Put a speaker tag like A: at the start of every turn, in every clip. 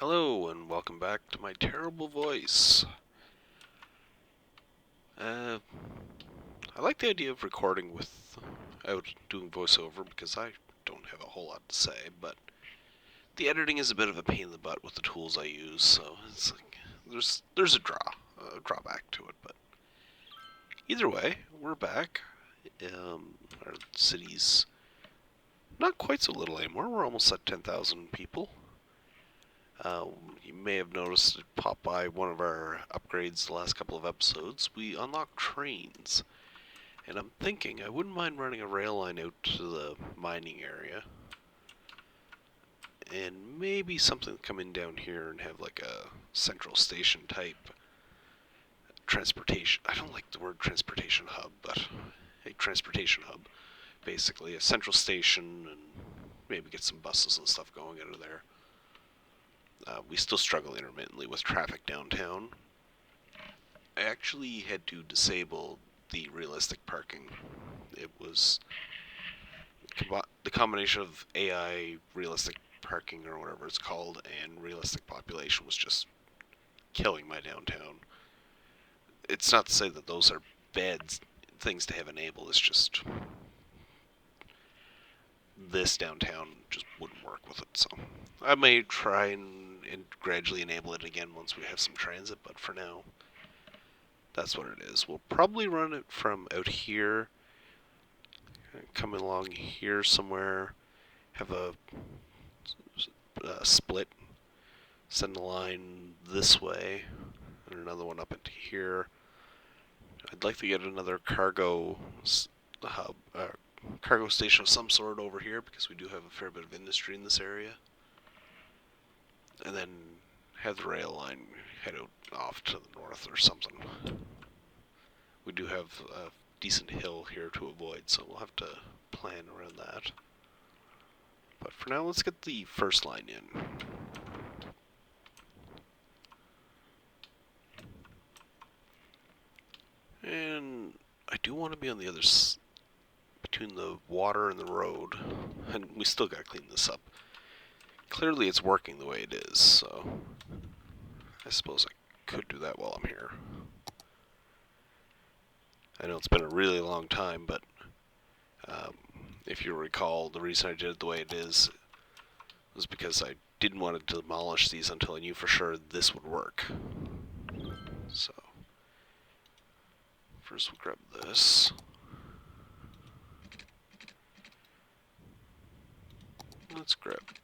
A: Hello and welcome back to my terrible voice. I like the idea of recording without doing voiceover because I don't have a whole lot to say, but the editing is a bit of a pain in the butt with the tools I use, so it's like there's a drawback to it, but either way, we're back. Our city's not quite so little anymore. We're almost at 10,000 people. You may have noticed it pop by one of our upgrades the last couple of episodes. We unlocked trains, and I'm thinking I wouldn't mind running a rail line out to the mining area, and maybe something come in down here and have like a central station type transportation. I don't like the word transportation hub, but a transportation hub, basically a central station, and maybe get some buses and stuff going out of there. We still struggle intermittently with traffic downtown. I actually had to disable the realistic parking. It was the combination of AI realistic parking or whatever it's called and realistic population was just killing my downtown. It's not to say that those are bad things to have enabled, it's just this downtown just wouldn't work with it, so I may try and gradually enable it again once we have some transit, but for now, that's what it is. We'll probably run it from out here, come along here somewhere, have a split, send a line this way, and another one up into here. I'd like to get another cargo hub, cargo station of some sort over here because we do have a fair bit of industry in this area. And then have the rail line head out off to the north or something. We do have a decent hill here to avoid, so we'll have to plan around that. But for now, let's get the first line in. And I do want to be on the other between the water and the road, and we still got to clean this up. Clearly it's working the way it is, so I suppose I could do that while I'm here. I know it's been a really long time, but if you recall, the reason I did it the way it is was because I didn't want to demolish these until I knew for sure this would work. So, first we'll grab this.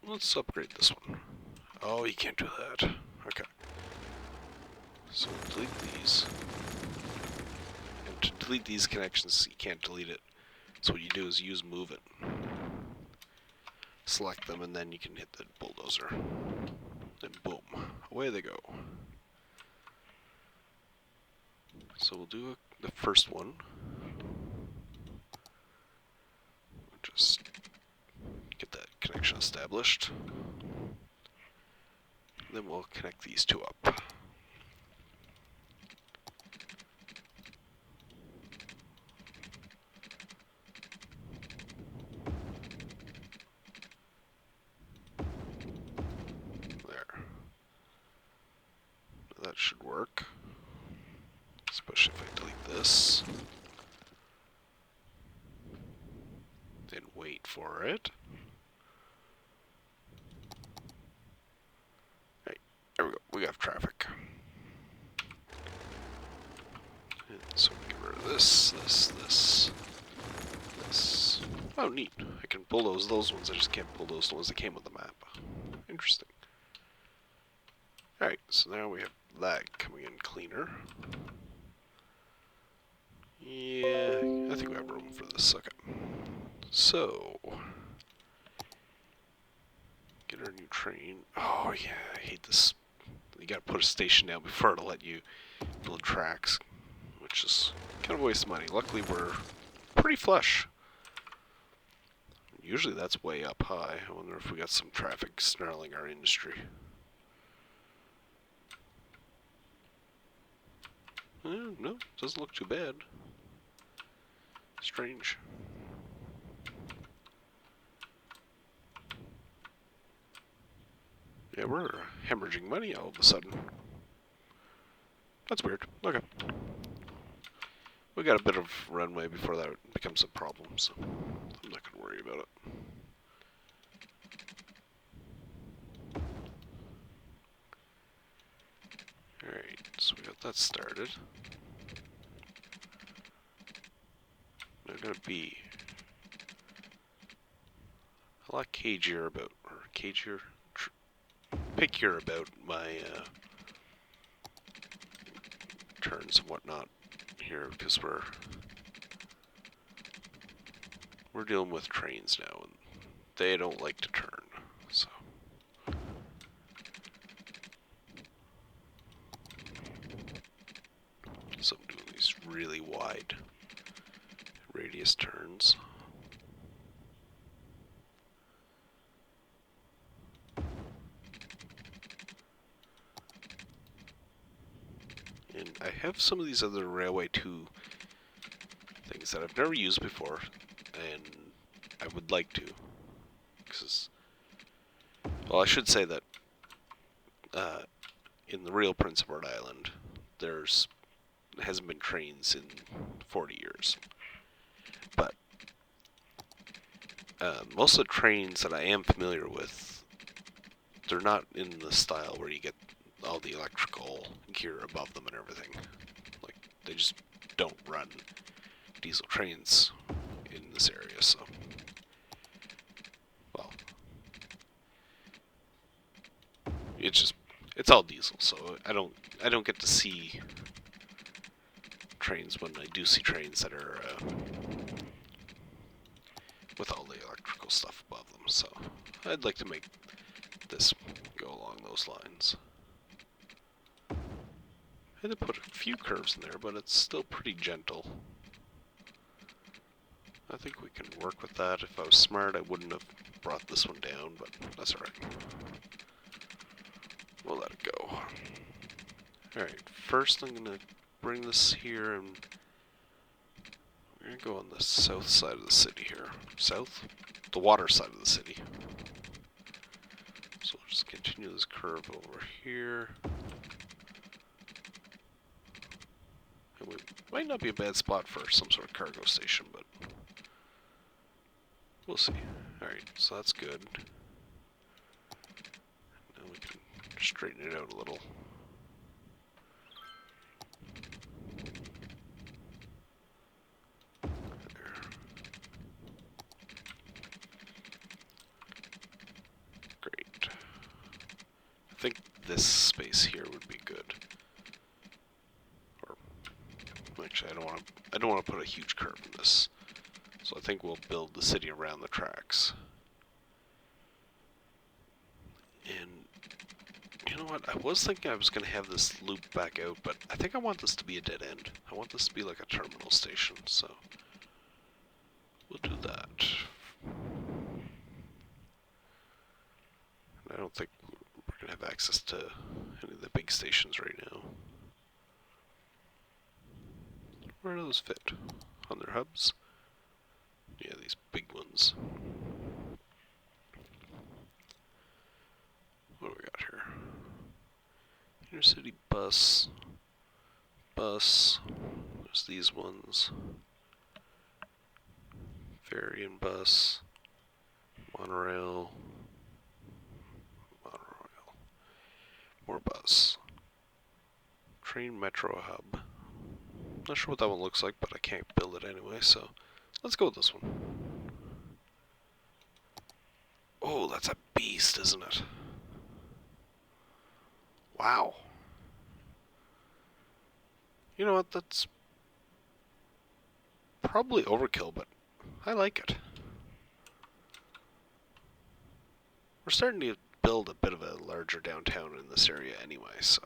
A: Let's upgrade this one. Oh, you can't do that. Okay. So delete these. And to delete these connections, you can't delete it. So what you do is use move it. Select them and then you can hit the bulldozer. Then boom, away they go. So we'll do the first one. Just get that connection established. Then we'll connect these two up. There. That should work. Especially if I delete this. Then wait for it. There we go, we have traffic. And so we get rid of this. Oh, neat. I can bulldoze those ones, I just can't bulldoze the ones that came with the map. Interesting. Alright, so now we have that coming in cleaner. Yeah, I think we have room for this. Okay. So, get our new train. Oh yeah, I hate this. You gotta put a station down before it'll let you build tracks, which is kind of a waste of money. Luckily we're pretty flush. Usually that's way up high. I wonder if we got some traffic snarling our industry. No, doesn't look too bad. Strange. Yeah, we're hemorrhaging money all of a sudden. That's weird. Okay. We got a bit of runway before that becomes a problem, so I'm not going to worry about it. Alright, so we got that started. They're going to be a lot pickier about my turns and whatnot here, because we're dealing with trains now, and they don't like to turn, so. So I'm doing these really wide radius turns. And I have some of these other Railway 2 things that I've never used before, and I would like to. Because, well, I should say that in the real Prince Edward Island, there hasn't been trains in 40 years. But most of the trains that I am familiar with, they're not in the style where you get all the electrical gear above them and everything. Like, they just don't run diesel trains in this area, so. Well, it's all diesel, so I don't get to see trains when I do see trains that are with all the electrical stuff above them, so I'd like to make this go along those lines. I had to put a few curves in there, but it's still pretty gentle. I think we can work with that. If I was smart, I wouldn't have brought this one down, but that's alright. We'll let it go. Alright, first I'm going to bring this here, and we're going to go on the south side of the city here. South? The water side of the city. So we'll just continue this curve over here. And it might not be a bad spot for some sort of cargo station, but we'll see. Alright, so that's good. Now we can straighten it out a little. There. Great. I think this space here would be good. Or actually, I don't want to put a huge curve in this. So I think we'll build the city around the tracks. And you know what? I was thinking I was going to have this loop back out, but I think I want this to be a dead end. I want this to be like a terminal station, so we'll do that. I don't think we're going to have access to any of the big stations right now. Where do those fit? On their hubs? Yeah, these big ones. What do we got here? Intercity bus. Bus. There's these ones. Ferry and bus. Monorail. Monorail. More bus. Train metro hub. Not sure what that one looks like, but I can't build it anyway, so let's go with this one. Oh, that's a beast, isn't it? Wow. You know what, that's probably overkill, but I like it. We're starting to build a bit of a larger downtown in this area anyway, so.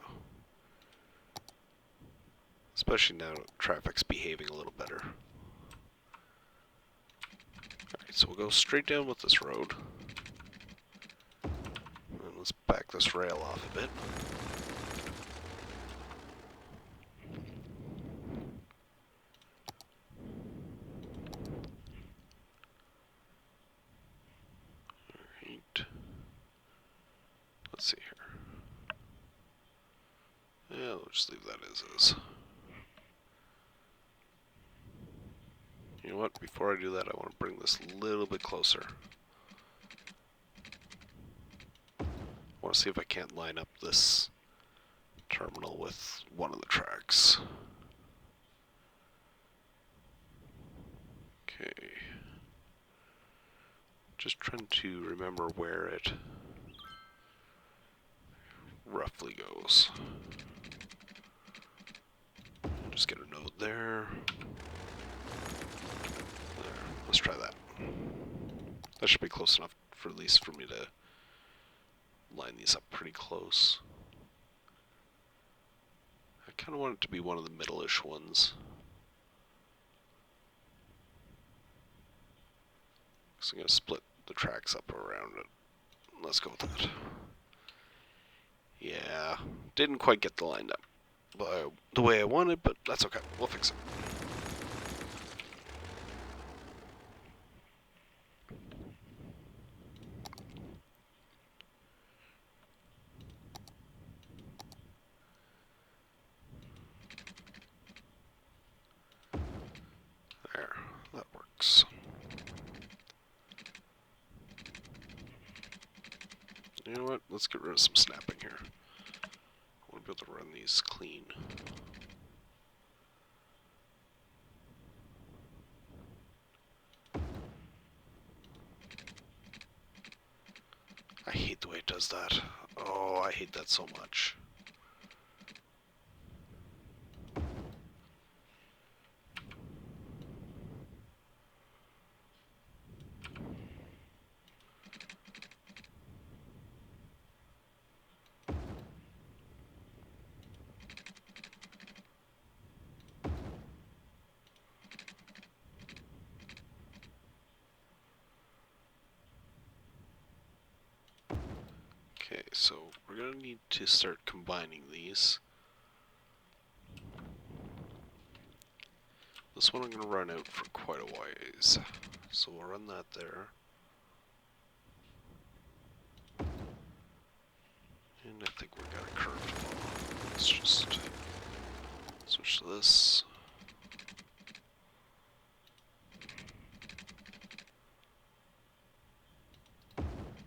A: Especially now that traffic's behaving a little better. Alright, so we'll go straight down with this road. And let's back this rail off a bit. Let's see here. Yeah, we'll just leave that as is. You know what? Before I do that, I want to bring this a little bit closer. I want to see if I can't line up this terminal with one of the tracks. Okay. Just trying to remember where it roughly goes. Just get a node there. There. Let's try that. That should be close enough for at least for me to line these up pretty close. I kind of want it to be one of the middle-ish ones. So I'm going to split the tracks up around it. Let's go with that. Yeah, didn't quite get the lined up the way I wanted, but that's okay. We'll fix it. There, that works. You know what? Let's get rid of some snapping here. I want to be able to run these clean. I hate the way it does that. Oh, I hate that so much. Okay, so we're going to need to start combining these. This one I'm going to run out for quite a ways, so we'll run that there. And I think we got a curved flow. Let's just switch to this.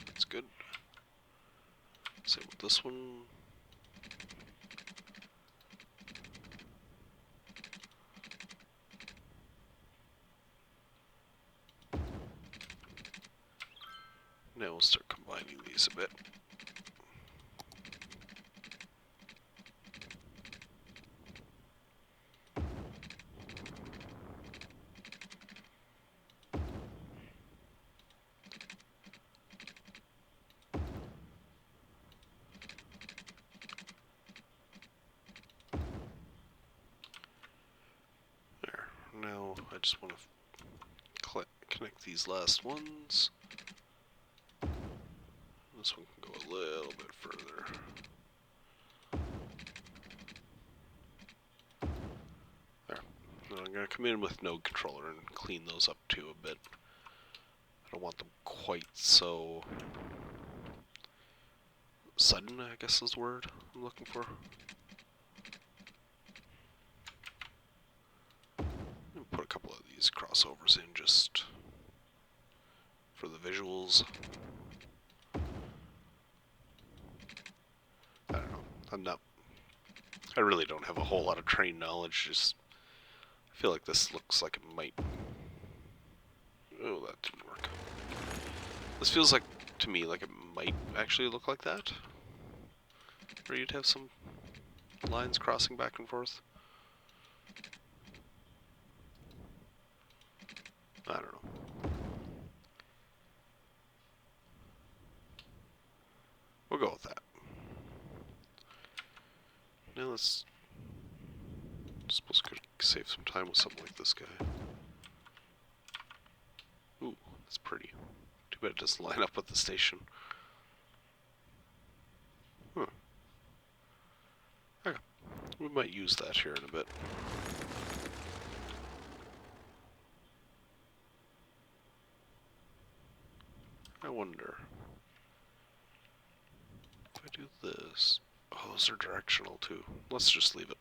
A: That's good. Same with this one. Now we'll start combining these a bit. There. Now I just want to connect these last ones. This one can go a little bit further. There. Now I'm going to come in with node controller and clean those up too a bit. I don't want them quite so sudden, I guess is the word I'm looking for. I'll put a couple of these crossovers in just for the visuals. I don't know. I really don't have a whole lot of train knowledge, just I feel like this looks like it might. Oh, that didn't work. This feels like, to me, like it might actually look like that. Where you'd have some lines crossing back and forth. I don't know. We'll go with that. Now let's suppose we could save some time with something like this guy. Ooh, that's pretty. Too bad it doesn't line up with the station. Huh. Okay. We might use that here in a bit. I wonder if I do this. Oh, those are directional too. Let's just leave it.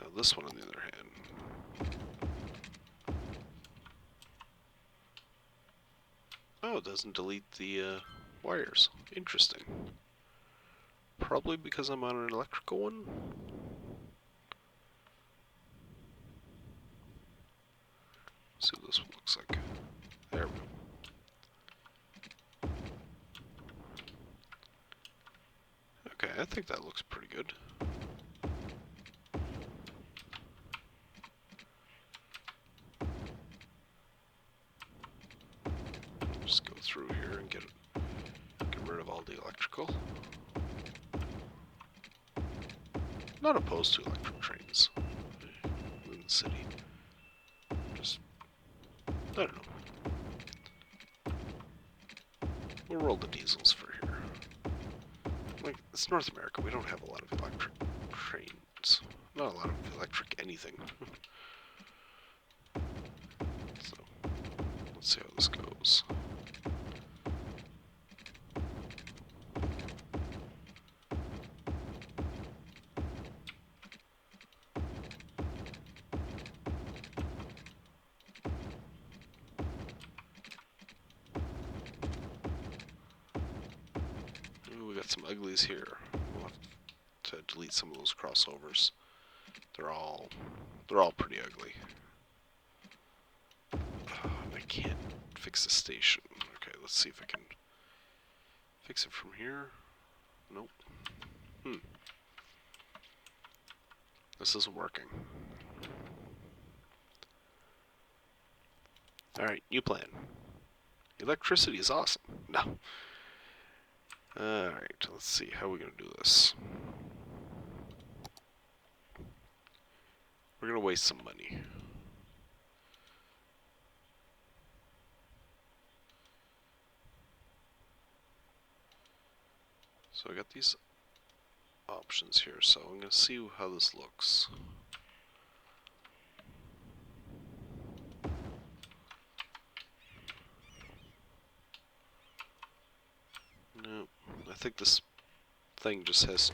A: Now this one on the other hand. Oh, it doesn't delete the wires. Interesting. Probably because I'm on an electrical one. Let's see what this one looks like. There we go. Okay, I think that looks pretty good. Just go through here and get rid of all the electrical. Not opposed to electric trains in the city. Just, I don't know. We'll roll the diesels for here. Like, it's North America, we don't have a lot of electric trains. Not a lot of electric anything. So, let's see how this goes. Ooh, we got some uglies here. We'll have to delete some of those crossovers. They're all pretty ugly. I can't fix the station. Okay, let's see if I can fix it from here. Nope. This isn't working. Alright, new plan. Electricity is awesome. No. Alright, let's see. How are we going to do this? We're going to waste some money. So I got these options here, so I'm going to see how this looks. No, I think this thing just has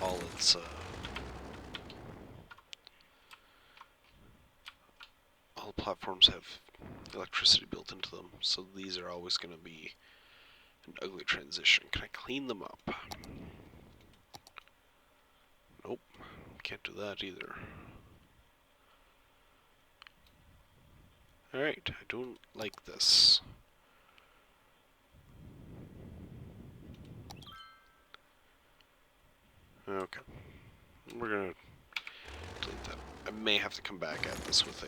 A: all its all platforms have electricity built into them, so these are always going to be an ugly transition. Can I clean them up? Nope, can't do that either. Alright, I don't like this. Okay, we're gonna delete that. I may have to come back at this with a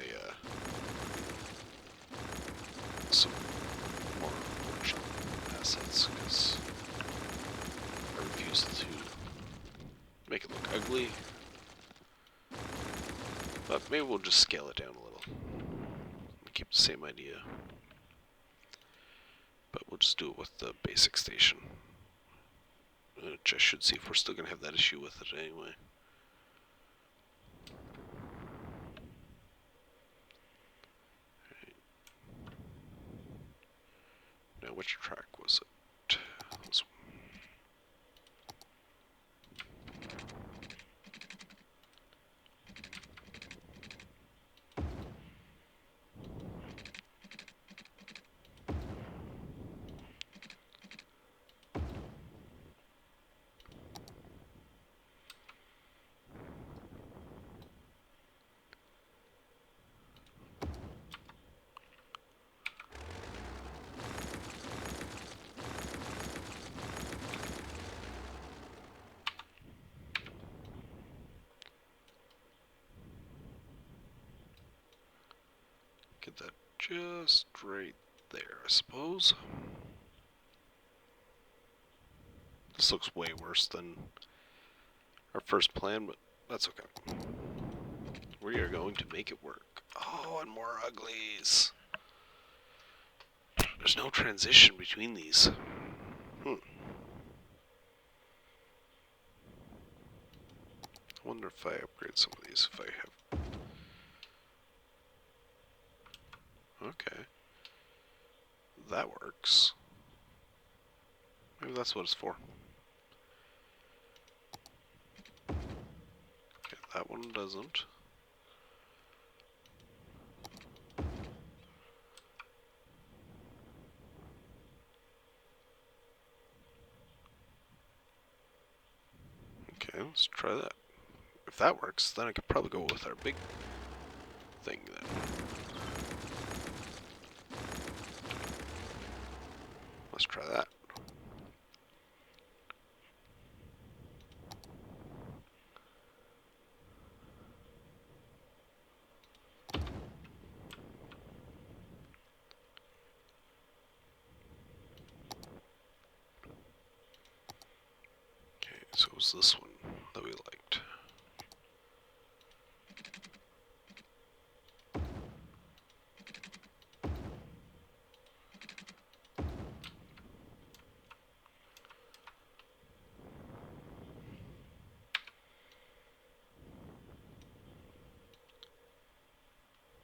A: some more workshop assets, because I refuse to make it look ugly. But maybe we'll just scale it down a little. Keep the same idea. But we'll just do it with the basic station. Which I should see if we're still going to have that issue with it anyway. Right. Now, which track was it? This one. Get that just right there, I suppose. This looks way worse than our first plan, but that's okay. We are going to make it work. Oh, and more uglies. There's no transition between these. I wonder if I upgrade some of these, if I have... Okay. that works. Maybe that's what it's for. Okay, that one doesn't. Okay, let's try that. If that works, then I could probably go with our big thing then. Let's try that. Okay, so it was this one that we liked.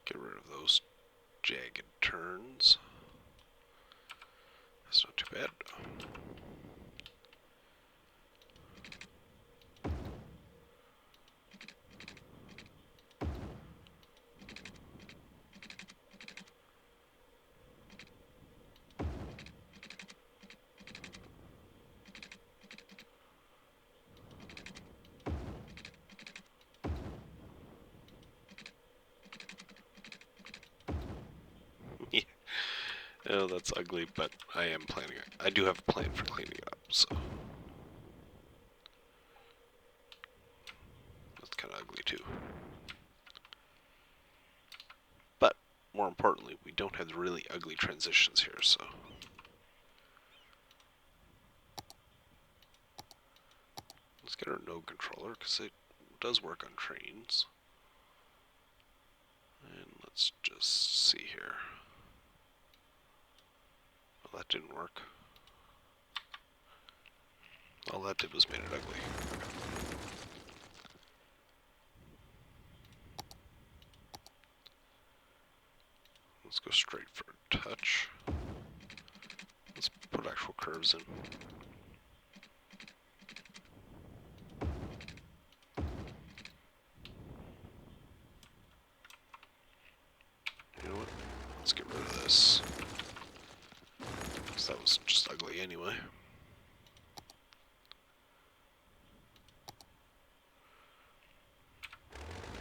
A: Get rid of those jagged turns. That's not too bad. Yeah. Oh, that's ugly, but I am planning it. I do have a plan for cleaning it up, so. That's kind of ugly too. But, more importantly, we don't have the really ugly transitions here, so. Let's get our node controller, because it does work on trains. And let's just see here. Well, that didn't work. All that did was made it ugly. Okay. Let's go straight for a touch. Let's put actual curves in. You know what? Let's get rid of this. Because that was just ugly anyway.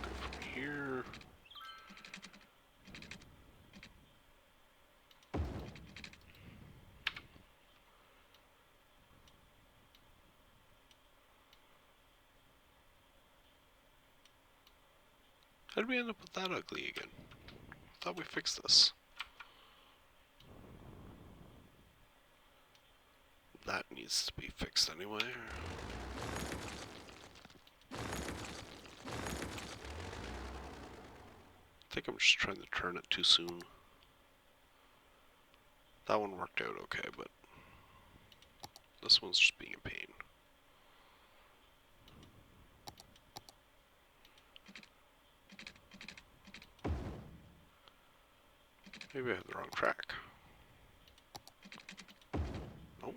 A: Go from here. How did we end up with that ugly again? I thought we fixed this. That needs to be fixed anyway. I think I'm just trying to turn it too soon. That one worked out okay, but this one's just being a pain. Maybe I have the wrong track. Nope.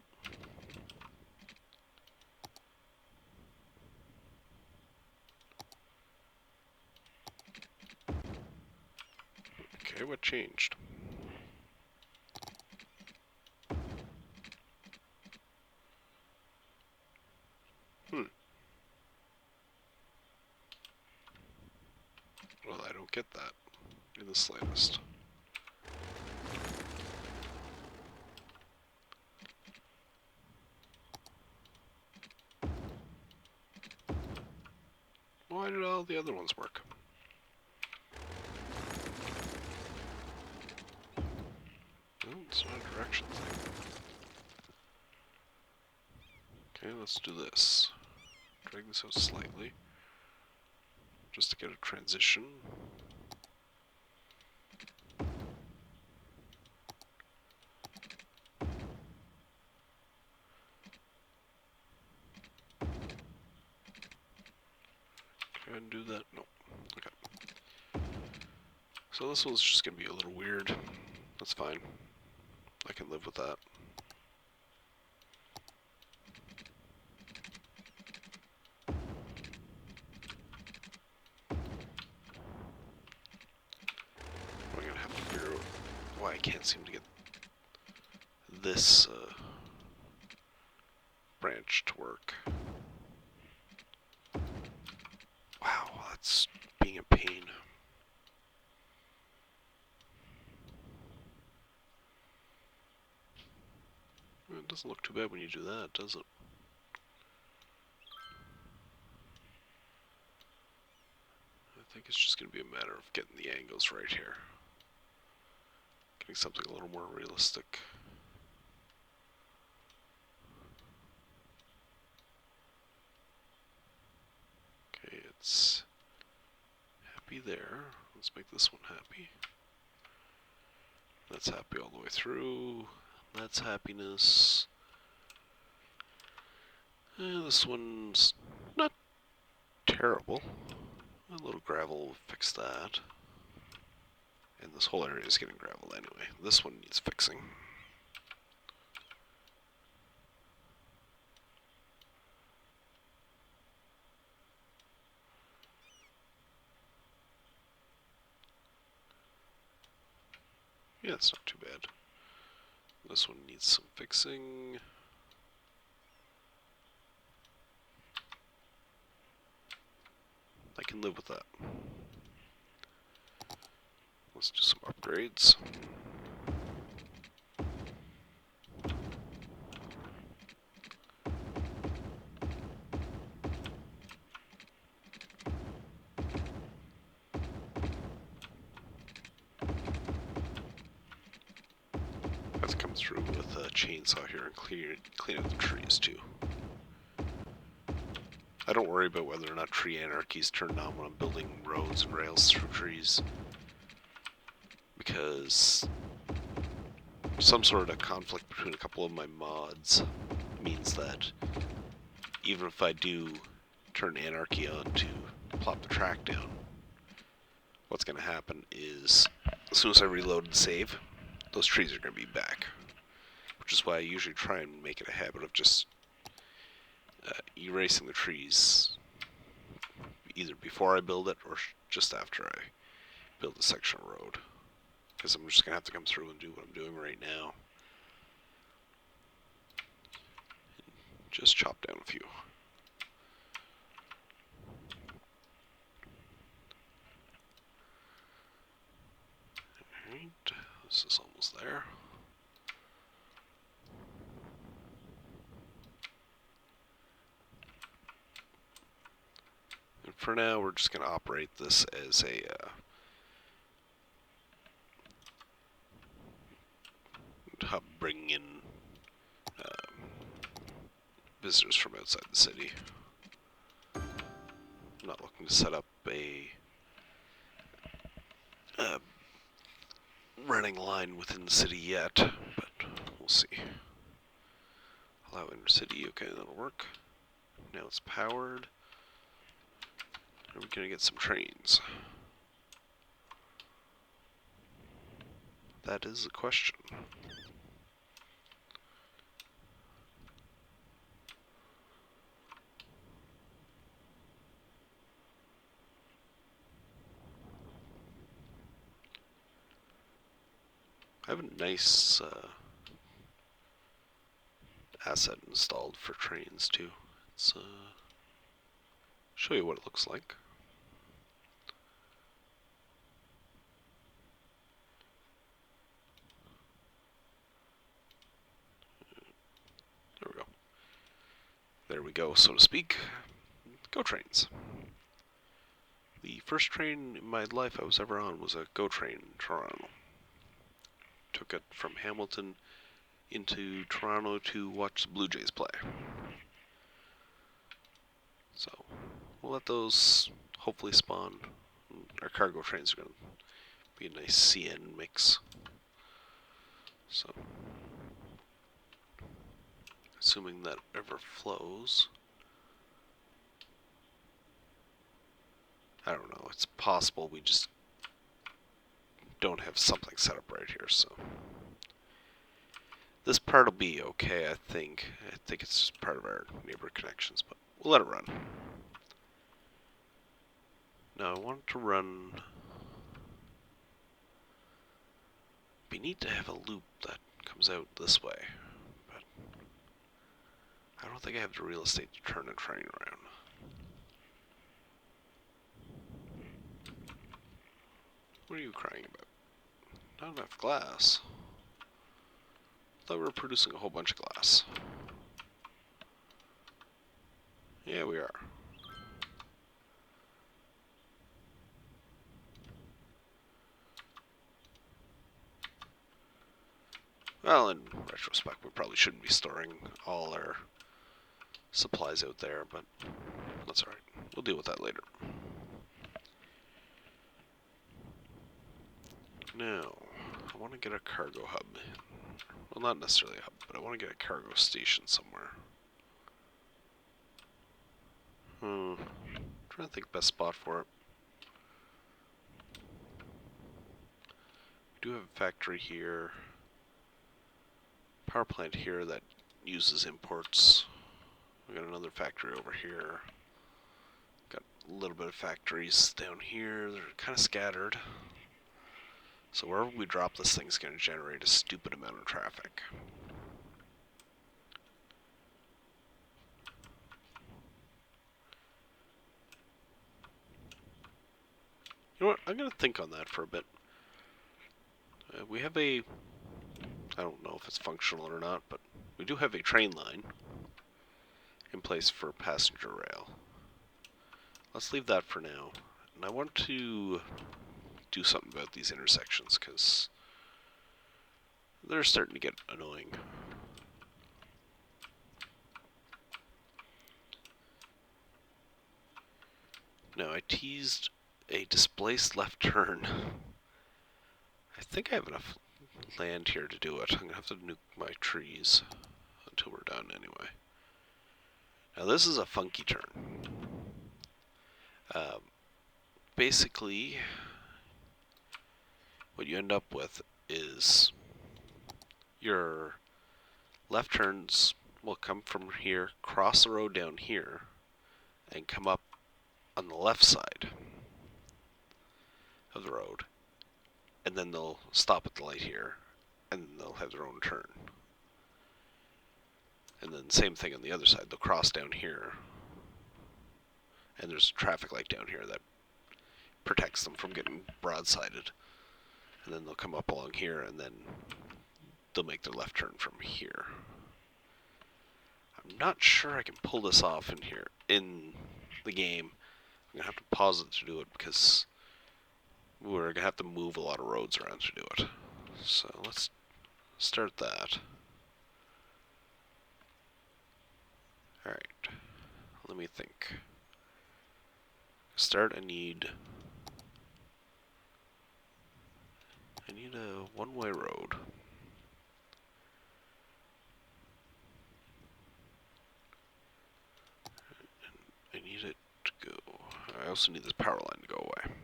A: Okay, what changed? Well, I don't get that in the slightest. Why did all the other ones work? No, it's not a direction thing. Okay, let's do this. Drag this out slightly. Just to get a transition. Can I do that? No. Okay. So this one's just gonna be a little weird. That's fine. I can live with that. I'm gonna have to figure out why I can't seem to get this branch to work. Wow, that's being a pain. It doesn't look too bad when you do that, does it? I think it's just going to be a matter of getting the angles right here. Getting something a little more realistic. Okay, it's happy there. Let's make this one happy. That's happy all the way through. That's happiness. This one's not terrible. A little gravel will fix that. And this whole area is getting gravel anyway. This one needs fixing. Yeah, it's not too bad. This one needs some fixing. I can live with that. Let's do some upgrades. Have to come through with a chainsaw here and clean up the trees too. I don't worry about whether or not tree anarchy is turned on when I'm building roads and rails through trees, because some sort of conflict between a couple of my mods means that even if I do turn anarchy on to plop the track down, what's going to happen is as soon as I reload and save, those trees are going to be back. Which is why I usually try and make it a habit of just erasing the trees either before I build it or just after I build a section of road. Because I'm just going to have to come through and do what I'm doing right now. Just chop down a few. Alright, this is almost there. And for now, we're just going to operate this as a hub, bringing in visitors from outside the city. I'm not looking to set up a running line within the city yet, but we'll see. Allow intercity, okay, that'll work. Now it's powered. Are we gonna get some trains? That is the question. I have a nice asset installed for trains too. Let's show you what it looks like. There we go. There we go, so to speak. Go trains. The first train in my life I was ever on was a GO train in Toronto. Took it from Hamilton into Toronto to watch the Blue Jays play. So we'll let those hopefully spawn. Our cargo trains are going to be a nice CN mix. So assuming that ever flows. I don't know, it's possible we just don't have something set up right here, so This part will be okay, I think. I think it's just part of our neighbor connections, but we'll let it run. Now I want it to run... We need to have a loop that comes out this way, but I don't think I have the real estate to turn a train around. What are you crying about? Not enough glass. I thought we were producing a whole bunch of glass. Yeah, we are. Well, in retrospect, we probably shouldn't be storing all our supplies out there, but that's alright. We'll deal with that later. Now, I want to get a cargo hub. Well, not necessarily a hub, but I want to get a cargo station somewhere. Trying to think best spot for it. We do have a factory here. Power plant here that uses imports. We got another factory over here. Got a little bit of factories down here. They're kind of scattered. So wherever we drop this thing's going to generate a stupid amount of traffic. You know what? I'm going to think on that for a bit. We have a... I don't know if it's functional or not, but we do have a train line in place for passenger rail. Let's leave that for now. And I want to do something about these intersections, because they're starting to get annoying. Now, I teased a displaced left turn. I think I have enough land here to do it. I'm going to have to nuke my trees until we're done anyway. Now, this is a funky turn. Basically, what you end up with is your left turns will come from here, cross the road down here, and come up on the left side of the road. And then they'll stop at the light here, and they'll have their own turn. And then same thing on the other side. They'll cross down here, and there's a traffic light down here that protects them from getting broadsided. And then they'll come up along here, and then they'll make their left turn from here. I'm not sure I can pull this off in here, in the game. I'm going to have to pause it to do it, because we're going to have to move a lot of roads around to do it. So let's start that. Alright, let me think. Start, I need a one-way road. And I need it to go. I also need this power line to go away.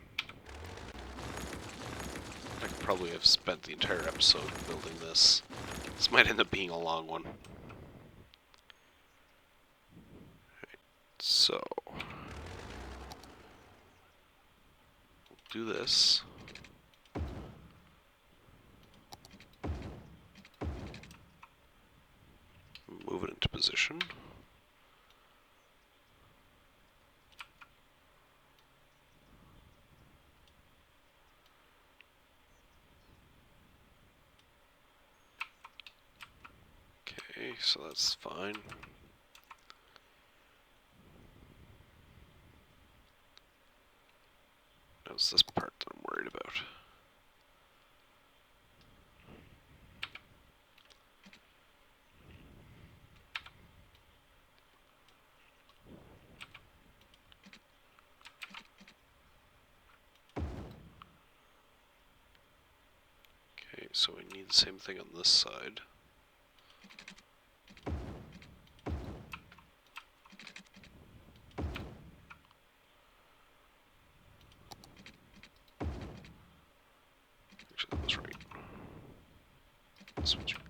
A: I could probably have spent the entire episode building this. This might end up being a long one. Right, so we'll do this. Move it into position. Okay, so that's fine. Now it's this part that I'm worried about. Okay, so we need the same thing on this side. Actually, that was right. This one's right.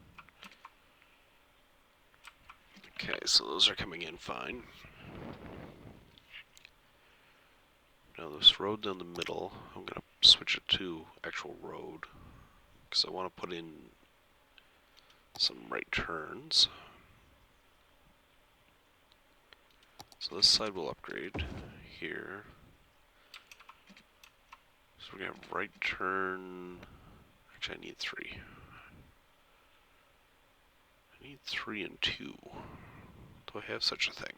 A: Okay, so those are coming in fine. Now this road down the middle, I'm going to switch it to actual road, because I want to put in some right turns. So this side will upgrade here. So we're going to have right turn. Actually, I need 3. I need 3 and 2. Do I have such a thing?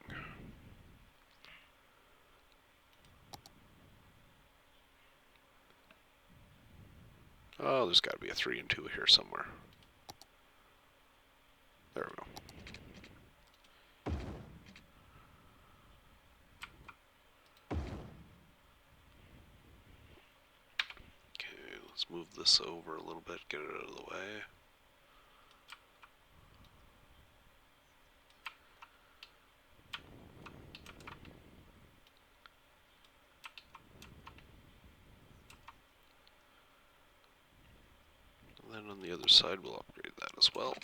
A: Oh, there's got to be a 3 and 2 here somewhere. There we go. Okay, let's move this over a little bit, get it out of the way. And then on the other side, we'll upgrade that as well.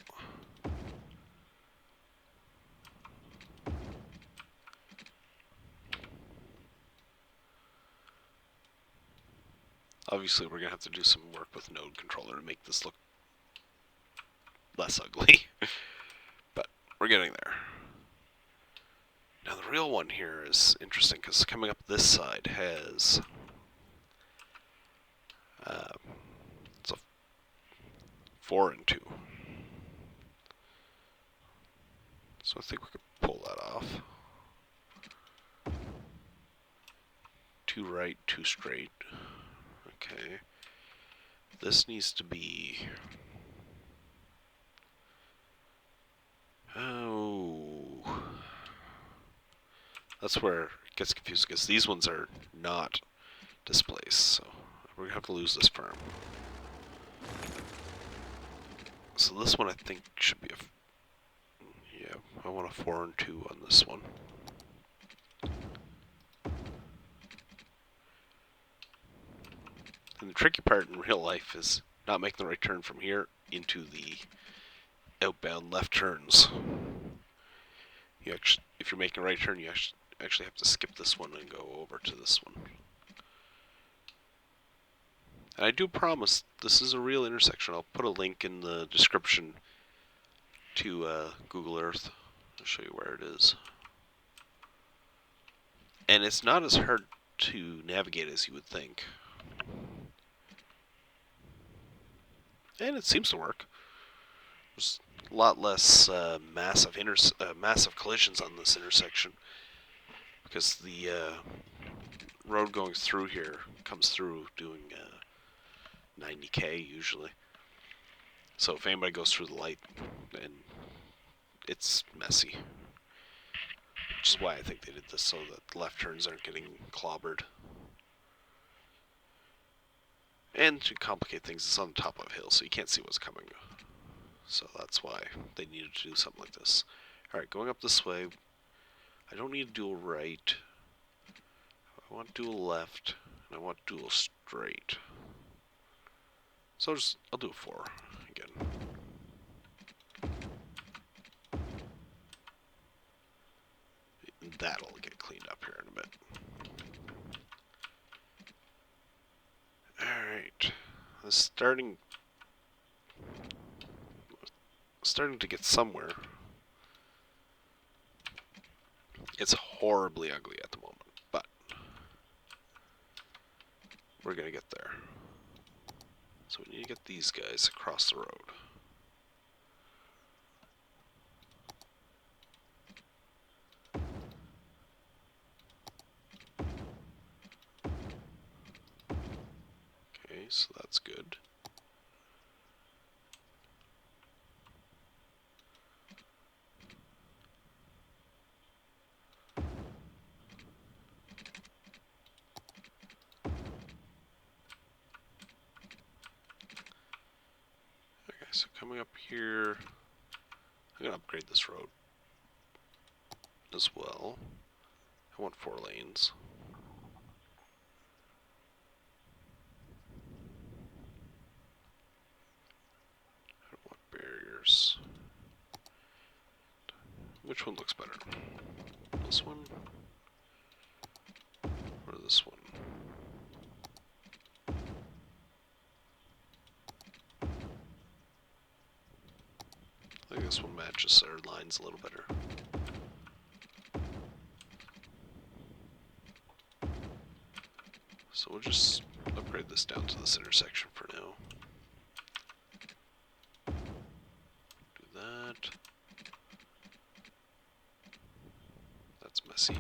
A: Obviously, we're going to have to do some work with node controller to make this look less ugly. But we're getting there. Now, the real one here is interesting because coming up this side has it's a 4 and 2. So I think we could pull that off. 2 right, 2 straight. Okay. This needs to be... Oh... That's where it gets confusing, because these ones are not displaced, so we're going to have to lose this farm. So this one I think should be a... Yeah, I want a 4 and 2 on this one. And the tricky part in real life is not making the right turn from here into the outbound left turns. You actually, if you're making a right turn, you actually have to skip this one and go over to this one. And I do promise this is a real intersection. I'll put a link in the description to Google Earth. I'll show you where it is. And it's not as hard to navigate as you would think. And it seems to work. There's a lot less massive collisions on this intersection because the road going through here comes through doing 90k usually. So if anybody goes through the light, and it's messy. Which is why I think they did this, so that left turns aren't getting clobbered. And to complicate things, it's on top of a hill, so you can't see what's coming. So that's why they needed to do something like this. Alright, going up this way, I don't need dual right. I want dual left, and I want dual straight. So I'll do a 4 again. That'll get cleaned up here in a bit. Alright. It's starting to get somewhere. It's horribly ugly at the moment, but we're gonna get there. So we need to get these guys across the road. Okay, so that's good. Okay, so coming up here, I'm gonna upgrade this road as well. I want 4 lanes. I don't want barriers. I'm Which one looks better? This one? Or this one? I think this one matches our lines a little better. So we'll just upgrade this down to this intersection for now. Do that. That's messy.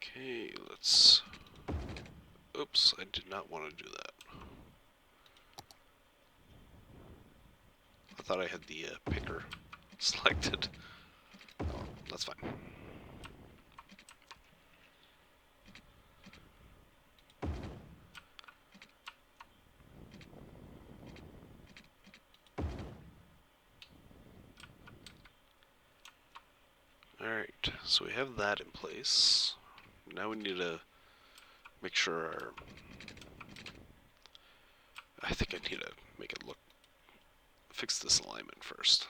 A: Okay, let's... Oops, I did not want to do that. I thought I had the picker selected. Oh, that's fine. Alright, so we have that in place. Now we need to make sure our... I think I need to make it look... fix this alignment first.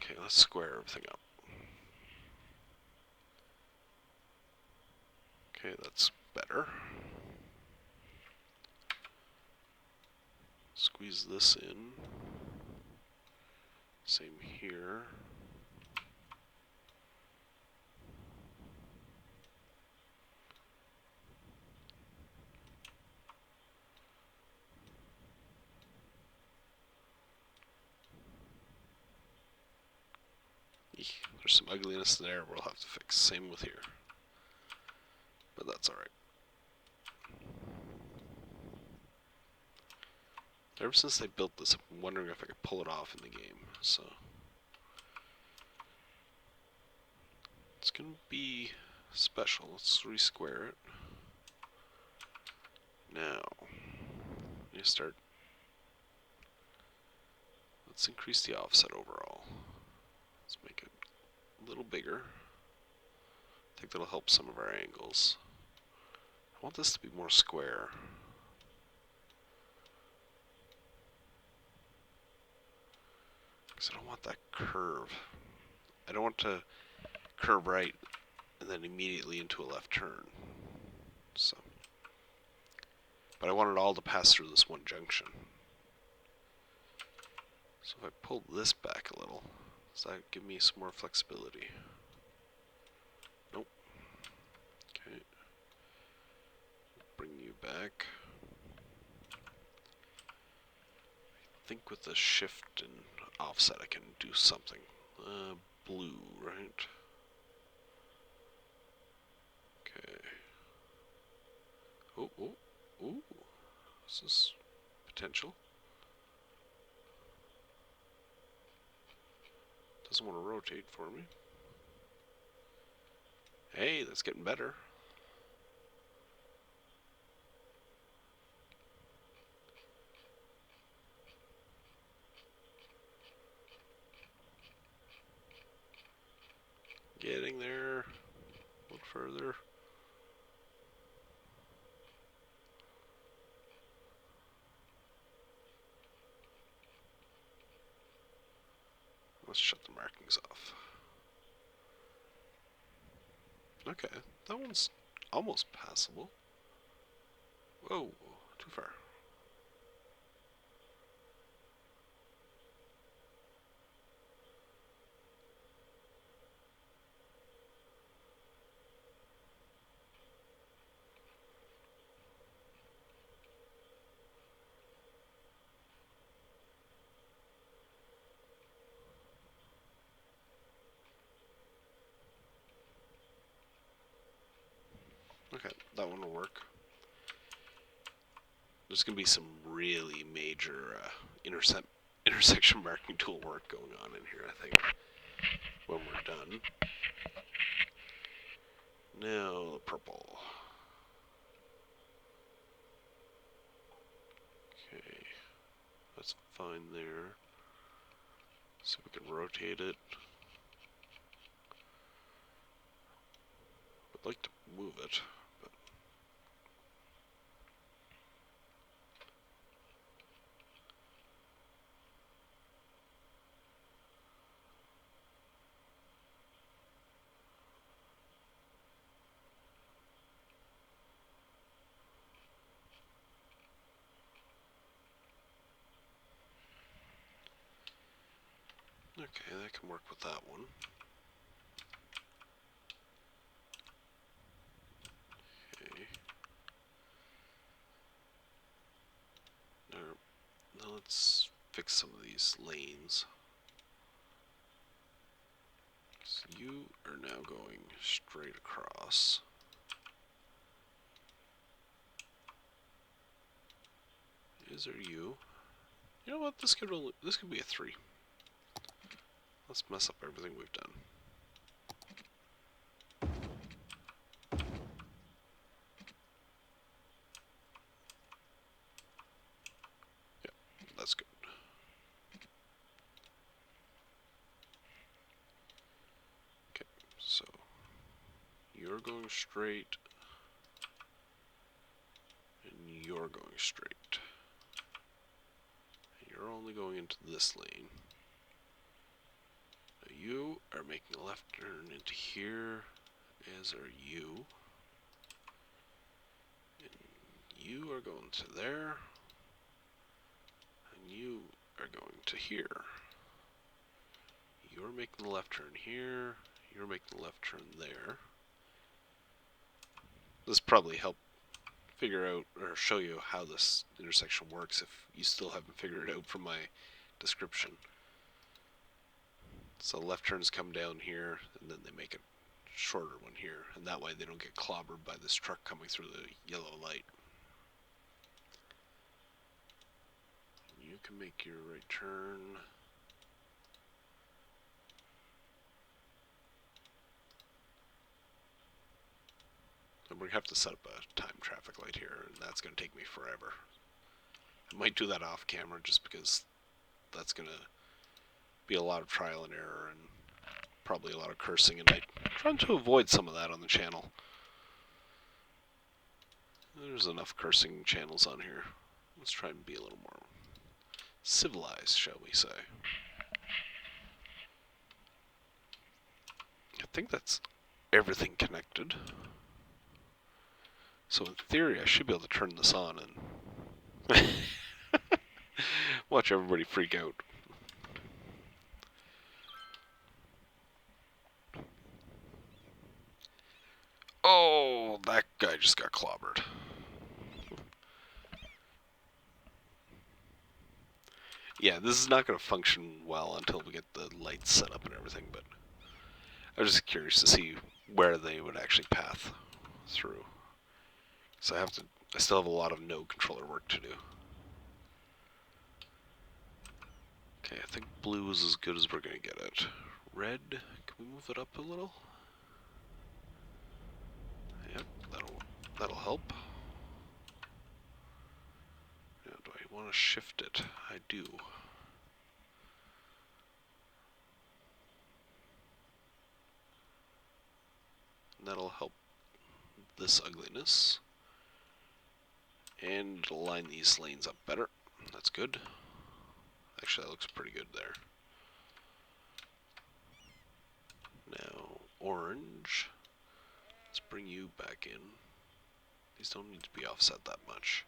A: Okay, let's square everything up. Okay, that's better. Squeeze this in. Same here. There's some ugliness there we'll have to fix. Same with here. But that's alright. Ever since they built this, I'm wondering if I could pull it off in the game. So it's gonna be special. Let's re-square it. Now, you start. Let's increase the offset overall. Let's make it a little bigger. I think that'll help some of our angles. I want this to be more square. Because I don't want that curve. I don't want to curve right and then immediately into a left turn. So, but I want it all to pass through this one junction. So if I pull this back a little, does that give me some more flexibility? Nope. Okay. Bring you back. I think with the shift and offset I can do something. Blue, right? Okay. Oh, oh, oh. This is potential. Doesn't want to rotate for me. Hey, that's getting better. Getting there. A little further. Let's shut the markings off. Okay, that one's almost passable. Whoa, too far. Okay, that one will work. There's going to be some really major intersection marking tool work going on in here, I think, when we're done. Now, the purple. Okay, that's fine there. So we can rotate it. I'd like to move it, but okay, that can work with that one. Okay. Now let's fix some of these lanes. So you are now going straight across. Is there you? You know what? This could be a 3. Let's mess up everything we've done. Yep, that's good. Okay, so you're going straight, and you're going straight. And you're only going into this lane. Now you are making a left turn into here, as are you. And you are going to there, and you are going to here. You're making the left turn here, you're making the left turn there. This probably help figure out or show you how this intersection works if you still haven't figured it out from my description. So left turns come down here, and then they make a shorter one here, and that way they don't get clobbered by this truck coming through the yellow light. You can make your right turn. And we're going to have to set up a time traffic light here, and that's going to take me forever. I might do that off camera just because that's going to be a lot of trial and error and probably a lot of cursing, and I'm trying to avoid some of that on the channel. There's enough cursing channels on here. Let's try and be a little more civilized, shall we say. I think that's everything connected. So in theory, I should be able to turn this on and watch everybody freak out. Oh, that guy just got clobbered. Yeah, this is not going to function well until we get the lights set up and everything, but I was just curious to see where they would actually path through. So I still have a lot of node controller work to do. Okay, I think blue is as good as we're going to get it. Red, can we move it up a little? Yep, that'll help. Now, do I want to shift it? I do. And that'll help this ugliness. And line these lanes up better. That's good. Actually, that looks pretty good there. Now, orange. Let's bring you back in. These don't need to be offset that much.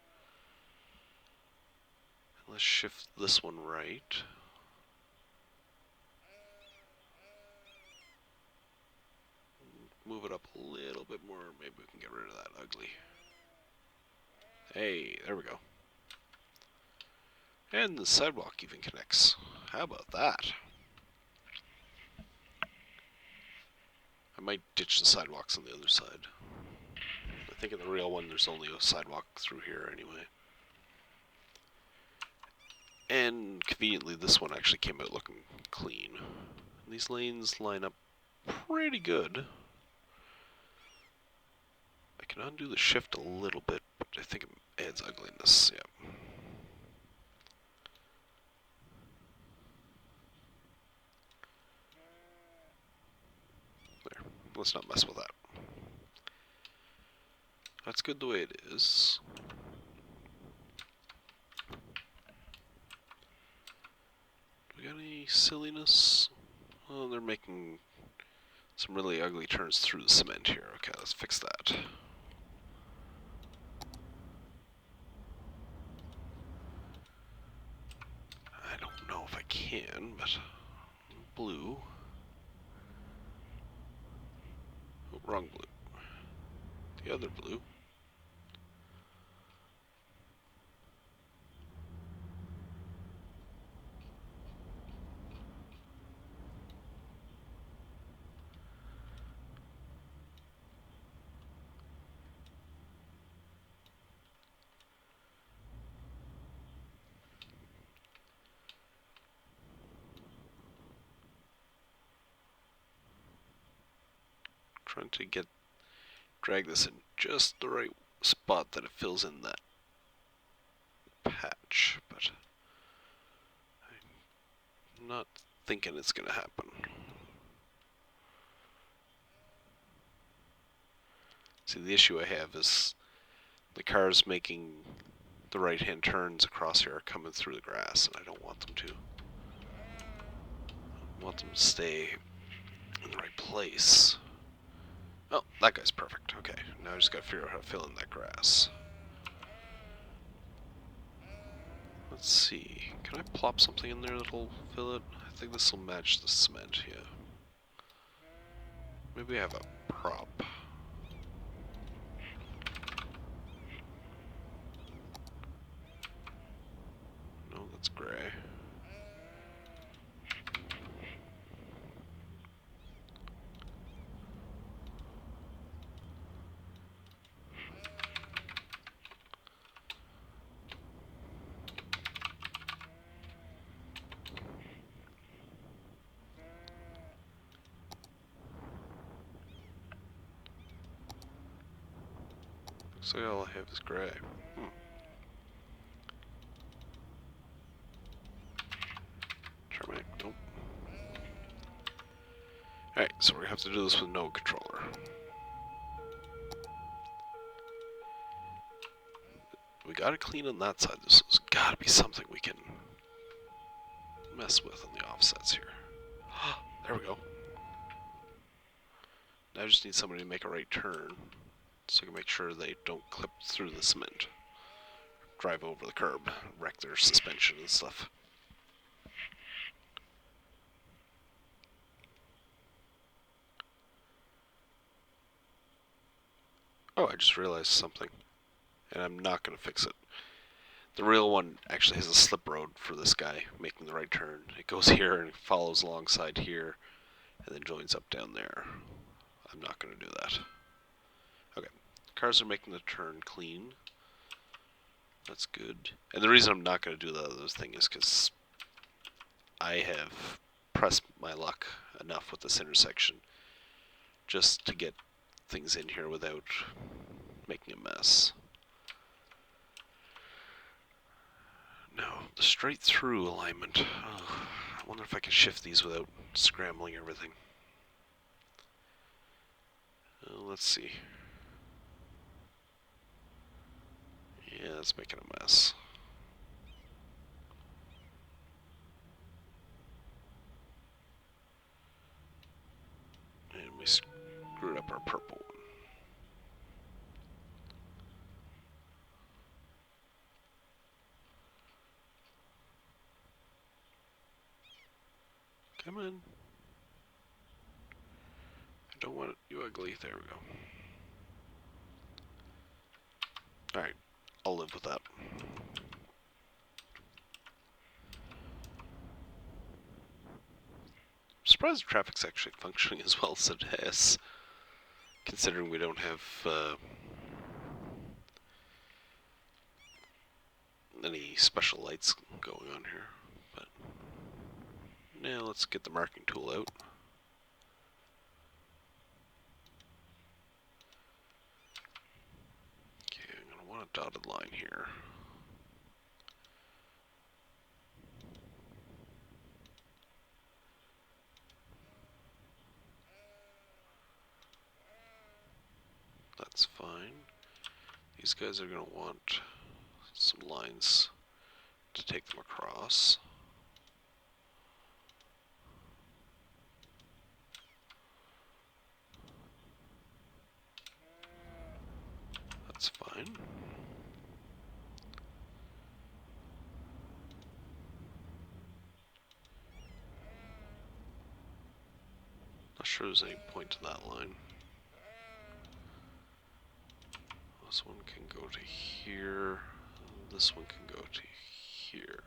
A: And let's shift this one right. Move it up a little bit more. Maybe we can get rid of that ugly. Hey, there we go. And the sidewalk even connects. How about that? I might ditch the sidewalks on the other side. I think in the real one there's only a sidewalk through here anyway. And conveniently this one actually came out looking clean. And these lanes line up pretty good. I can undo the shift a little bit, but I think it adds ugliness, yeah. let's not mess with that. That's good the way it is. Do we got any silliness? Oh, they're making some really ugly turns through the cement here. Okay, let's fix that. I don't know if I can, but blue. Oh, wrong blue. The other blue. Trying to drag this in just the right spot that it fills in that patch, but I'm not thinking it's gonna happen. See, the issue I have is the cars making the right-hand turns across here are coming through the grass, and I don't want them to. I want them to stay in the right place. Oh, that guy's perfect. Okay, now I just gotta figure out how to fill in that grass. Let's see. Can I plop something in there that'll fill it? I think this will match the cement, yeah. Maybe I have a prop. No, that's gray. Looks like all I have is gray. Termite, nope. Alright, so we're gonna have to do this with no controller. We gotta clean on that side. This has gotta be something we can mess with on the offsets here. There we go. Now I just need somebody to make a right turn so I can make sure they don't clip through the cement. Drive over the curb, wreck their suspension and stuff. Oh, I just realized something, and I'm not going to fix it. The real one actually has a slip road for this guy making the right turn. It goes here and follows alongside here, and then joins up down there. I'm not going to do that. Okay, cars are making the turn clean. That's good. And the reason I'm not going to do the other thing is because I have pressed my luck enough with this intersection just to get things in here without making a mess. Now, the straight through alignment. Oh, I wonder if I can shift these without scrambling everything. Let's see. Yeah, it's making a mess. And we screwed up our purple one. Come on. I don't want it, you ugly. There we go. Alright, I'll live with that. I'm surprised the traffic's actually functioning as well as it has, considering we don't have any special lights going on here. But now let's get the marking tool out. Okay, I'm going to want a dotted line here. these guys are going to want some lines to take them across. That's fine. Not sure there's any point to that line. This one can go to here. This one can go to here.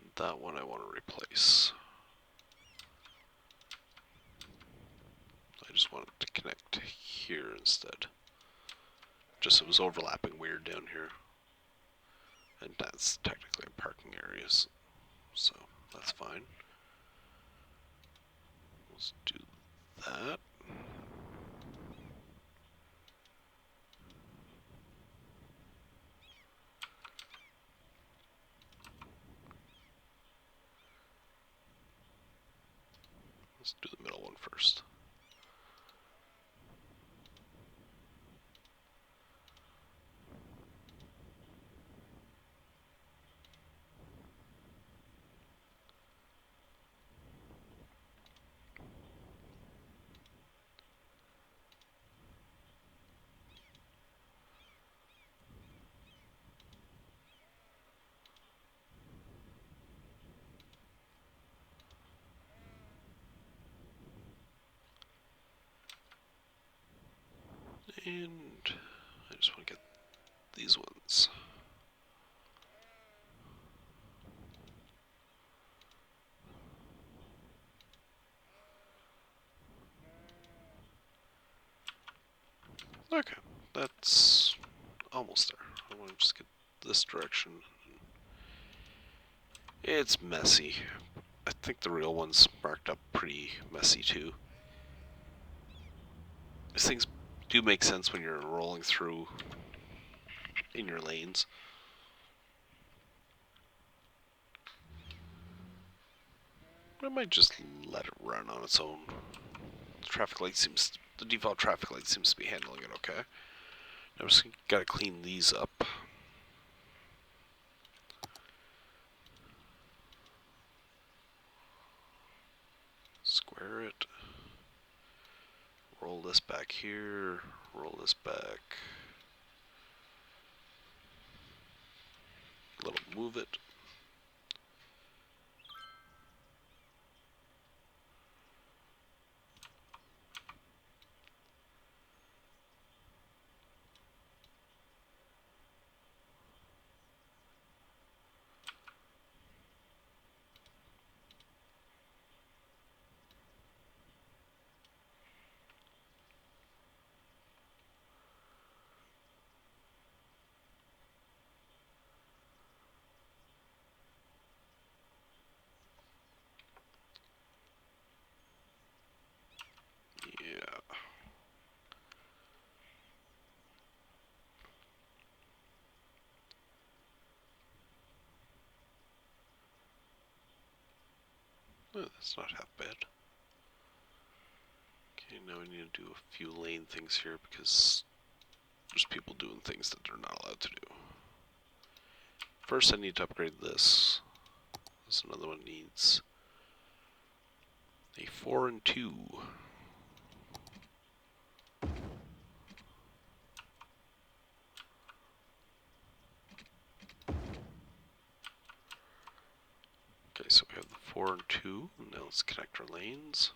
A: And that one I want to replace. I just want it to connect here instead. Just it was overlapping weird down here. And that's technically a parking areas, so that's fine. Let's do that. Let's do the middle one first. And I just want to get these ones. Okay, that's almost there. I want to just get this direction. It's messy. I think the real one's marked up pretty messy too. These things do make sense when you're rolling through in your lanes. I might just let it run on its own. The default traffic light seems to be handling it okay. Now just gotta clean these up. Square it. Roll this back here. Roll this back. A little move it. Yeah. Oh, that's not half bad. Okay, now we need to do a few lane things here because there's people doing things that they're not allowed to do. First I need to upgrade this. This another one needs a 4 and 2. Okay, so we have the 4 and 2. Now let's connect our lanes.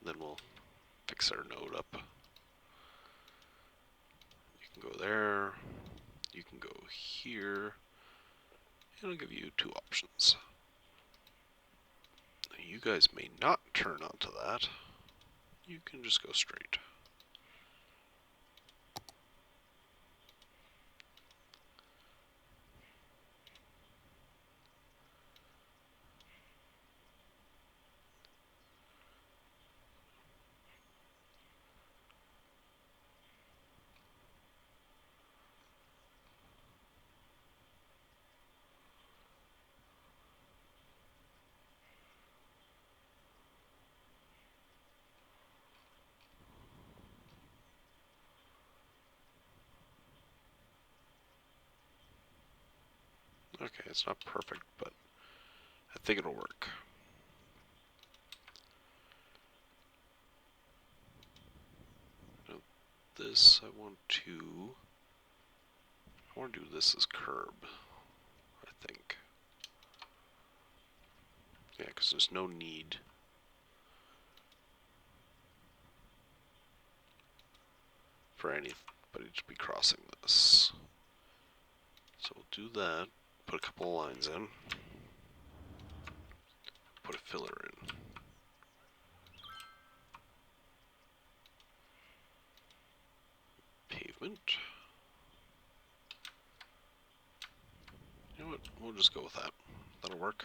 A: Then we'll fix our node up. You can go there. You can go here. And I'll give you 2 options. Now, you guys may not turn onto that. You can just go straight. Okay, it's not perfect, but I think it'll work. Now this, I want to do this as curb, I think. Yeah, because there's no need for anybody to be crossing this. So we'll do that, put a couple of lines in, put a filler in. Pavement. You know what, we'll just go with that. That'll work.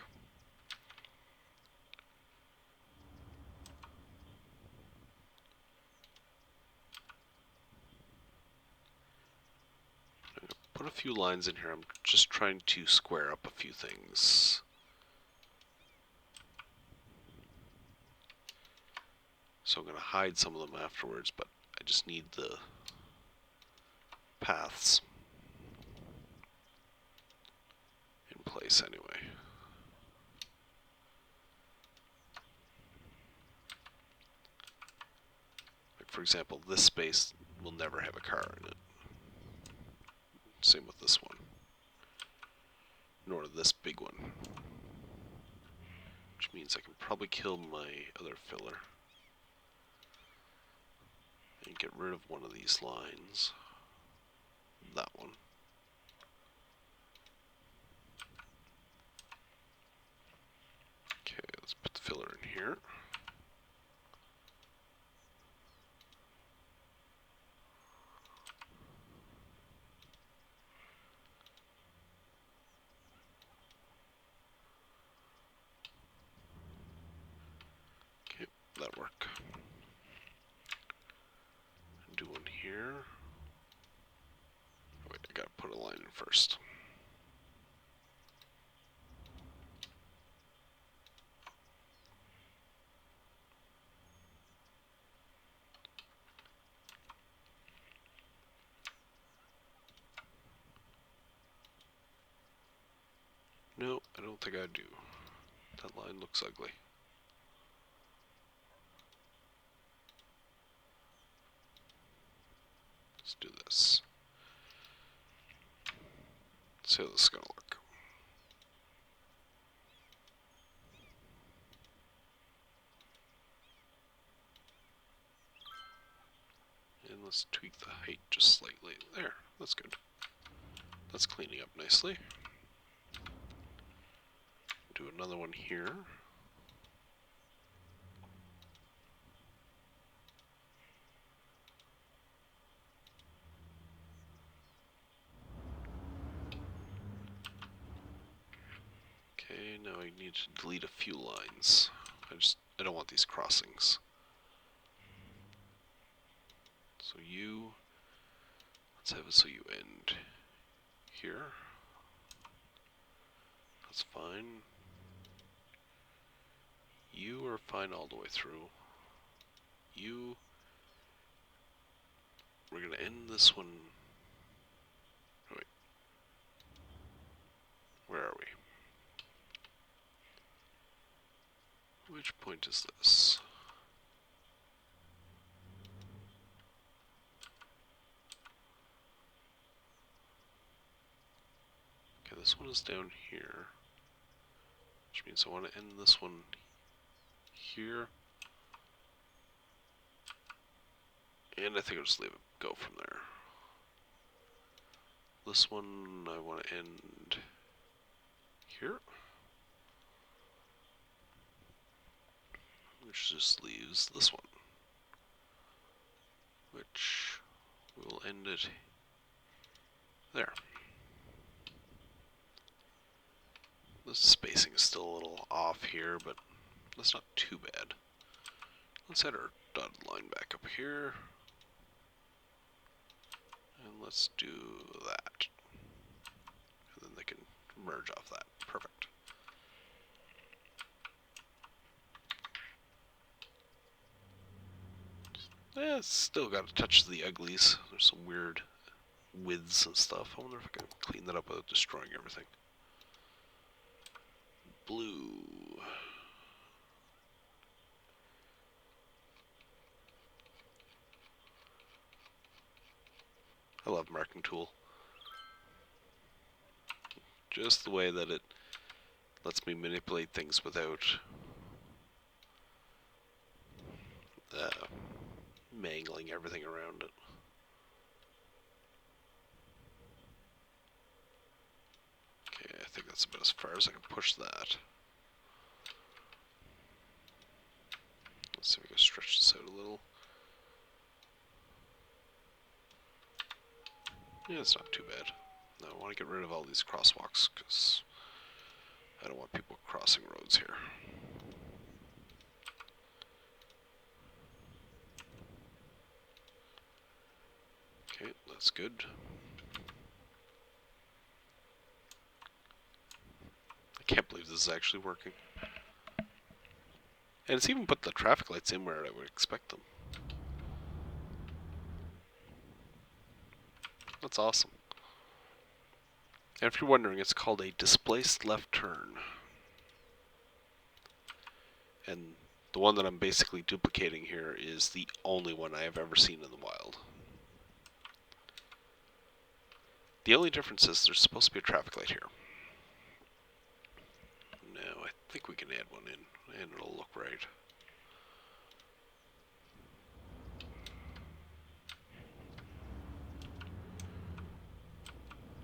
A: Put a few lines in here. I'm just trying to square up a few things. So I'm going to hide some of them afterwards, but I just need the paths in place anyway. Like for example, this space will never have a car in it. Same with this one. Nor this big one. Which means I can probably kill my other filler. And get rid of one of these lines. That one. Okay, let's put the filler in here. Okay, that'll work. Do one here. Wait, I gotta put a line in first. No, I don't think I do. That line looks ugly. Let's do this. Let's see how this is gonna look. And let's tweak the height just slightly. There, that's good. That's cleaning up nicely. Do another one here. Okay, now I need to delete a few lines. I don't want these crossings. So let's have it so you end here. That's fine. You are fine all the way through. We're gonna end this one. Oh, wait. Where are we? Which point is this? Okay, this one is down here. Which means I want to end this one here. And I think I'll just leave it go from there. This one I want to end here. Which just leaves this one. Which will end it there. The spacing is still a little off here, but that's not too bad. Let's add our dotted line back up here. And let's do that. And then they can merge off that. Perfect. Yeah, it's still got to touch the uglies. There's some weird widths and stuff. I wonder if I can clean that up without destroying everything. blue. I love marking tool. Just the way that it lets me manipulate things without mangling everything around it. Okay, I think that's about as far as I can push that. Let's see if we can stretch this out a little. Yeah, it's not too bad. Now I want to get rid of all these crosswalks because I don't want people crossing roads here. Okay, that's good. I can't believe this is actually working. And it's even put the traffic lights in where I would expect them. That's awesome. And if you're wondering, it's called a displaced left turn. And the one that I'm basically duplicating here is the only one I have ever seen in the wild. The only difference is there's supposed to be a traffic light here. Now, I think we can add one in, and it'll look right.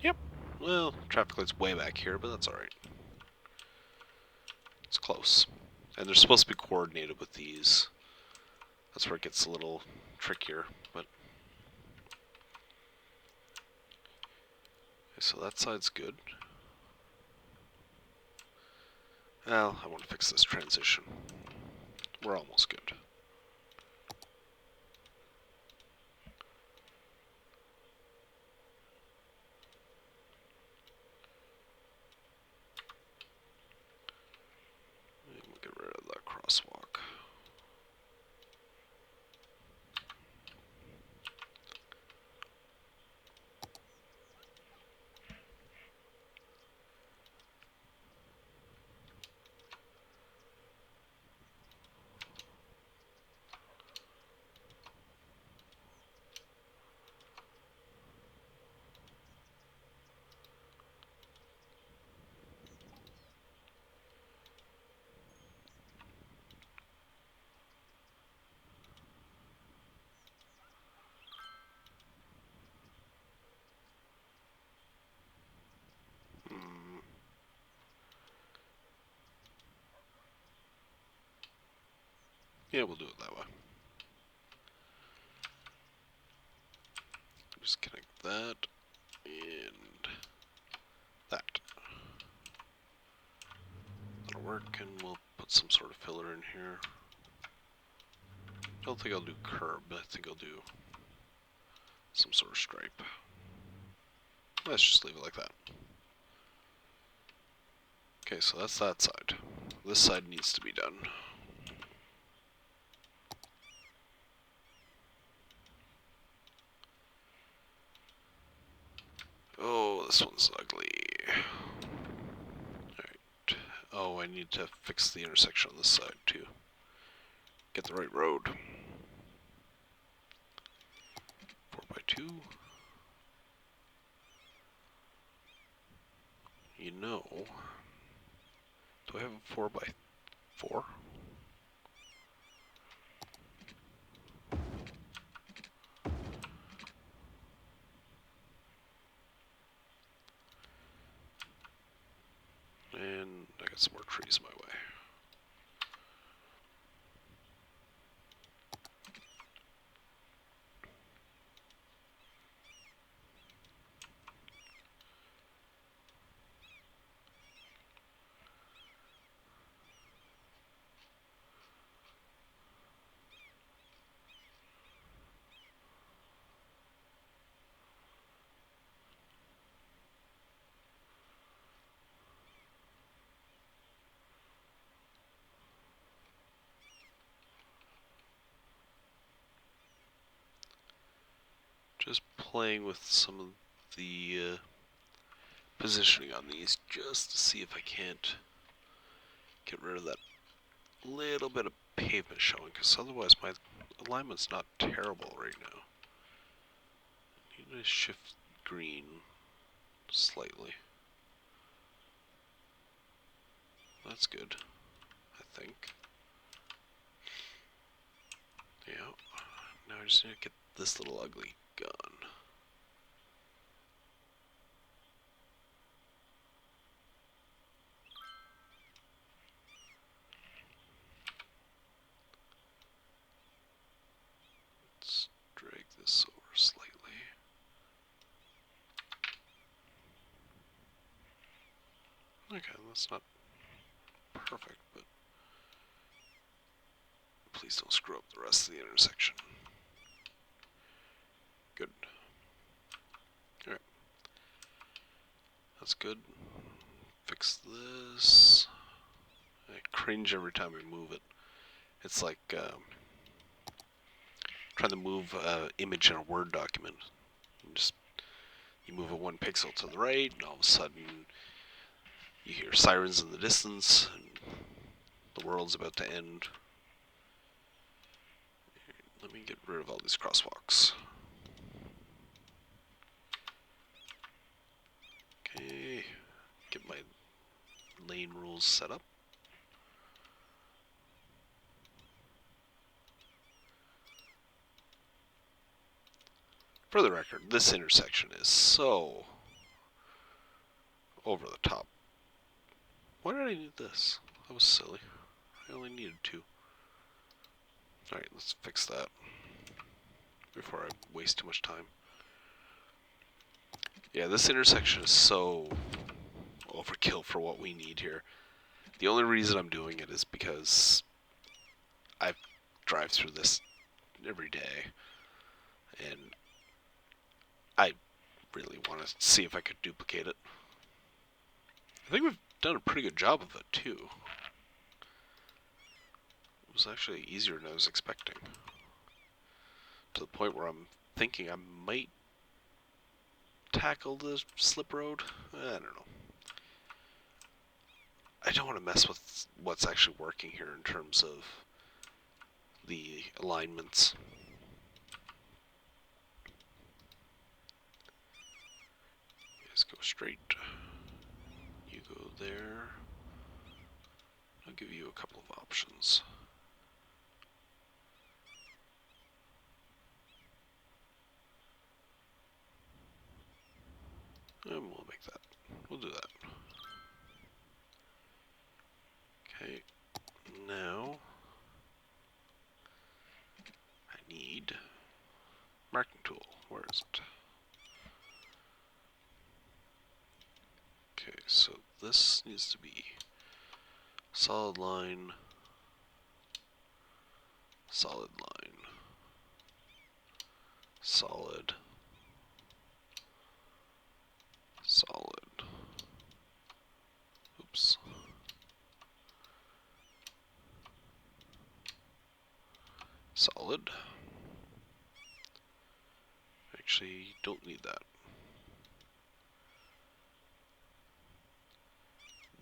A: Yep. Well, traffic light's way back here, but that's alright. It's close. And they're supposed to be coordinated with these. That's where it gets a little trickier, but... Okay, so that side's good. Well, I want to fix this transition. We're almost good. And we'll get rid of that crosswalk. Yeah, we'll do it that way. Just connect that and that. That'll work, and we'll put some sort of filler in here. I don't think I'll do curb, I think I'll do some sort of stripe. Let's just leave it like that. Okay, so that's that side. This side needs to be done. Oh, this one's ugly. Alright. Oh, I need to fix the intersection on this side too. Get the right road. 4x2. You know, do I have a 4x4? And I got some more trees my way. Just playing with some of the positioning on these just to see if I can't get rid of that little bit of pavement showing, because otherwise my alignment's not terrible right now. I need to shift green slightly. That's good, I think. Yeah. Now I just need to get this little ugly gone. Let's drag this over slightly. Okay, that's not perfect, but please don't screw up the rest of the intersection. Good. Alright. That's good. Fix this. I cringe every time I move it. It's like trying to move an image in a Word document. You move it 1 pixel to the right, and all of a sudden you hear sirens in the distance, and the world's about to end. Let me get rid of all these crosswalks. Okay, get my lane rules set up. For the record, this intersection is so over the top. Why did I need this? That was silly. I only needed 2. Alright, let's fix that before I waste too much time. Yeah, this intersection is so overkill for what we need here. The only reason I'm doing it is because I drive through this every day, and I really want to see if I could duplicate it. I think we've done a pretty good job of it, too. It was actually easier than I was expecting. To the point where I'm thinking I might tackle the slip road. I don't know. I don't want to mess with what's actually working here in terms of the alignments. You guys go straight. You go there. I'll give you a couple of options. And we'll make that. We'll do that. Okay. Now I need marking tool. Where is it? Okay, so this needs to be solid line, solid line, solid, solid. Oops. Solid. Actually, don't need that.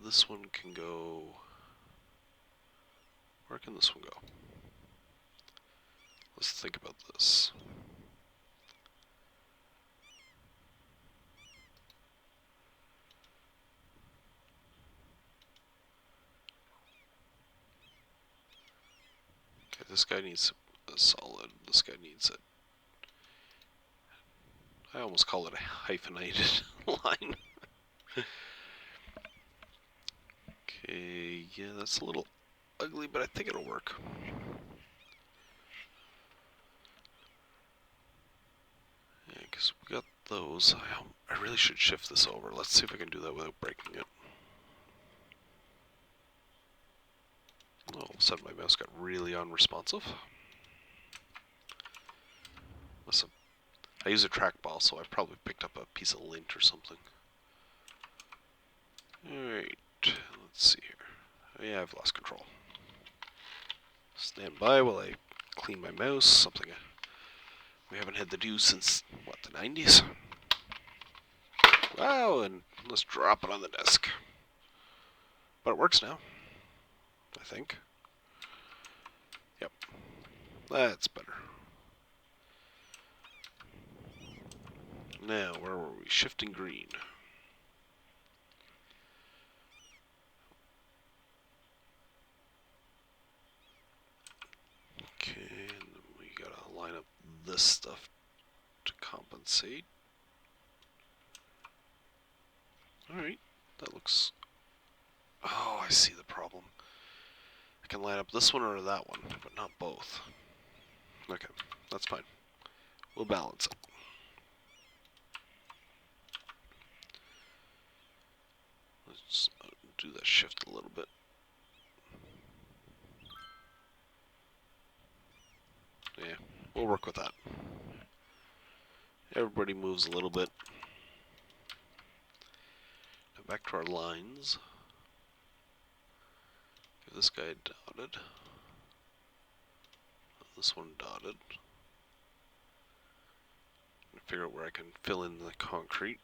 A: This one can go... Where can this one go? Let's think about this. Okay, this guy needs a solid. This guy needs it. I almost call it a hyphenated line. Okay, yeah, that's a little ugly, but I think it'll work. Yeah, because we got those. I really should shift this over. Let's see if I can do that without breaking it. Oh, all of a sudden my mouse got really unresponsive. Listen, I use a trackball, so I've probably picked up a piece of lint or something. Alright, let's see here. Oh, yeah, I've lost control. Stand by while I clean my mouse, something we haven't had to do since, what, the 90s? Wow, and let's drop it on the desk. But it works now. I think. Yep. That's better. Now, where were we? Shifting green. Okay, and then we gotta line up this stuff to compensate. Alright, that looks... Oh, I see the problem. I can line up this one or that one, but not both. Okay, that's fine. We'll balance it. Let's do that shift a little bit. Yeah, we'll work with that. Everybody moves a little bit. Now back to our lines. Give this guy dotted. This one dotted. Figure out where I can fill in the concrete.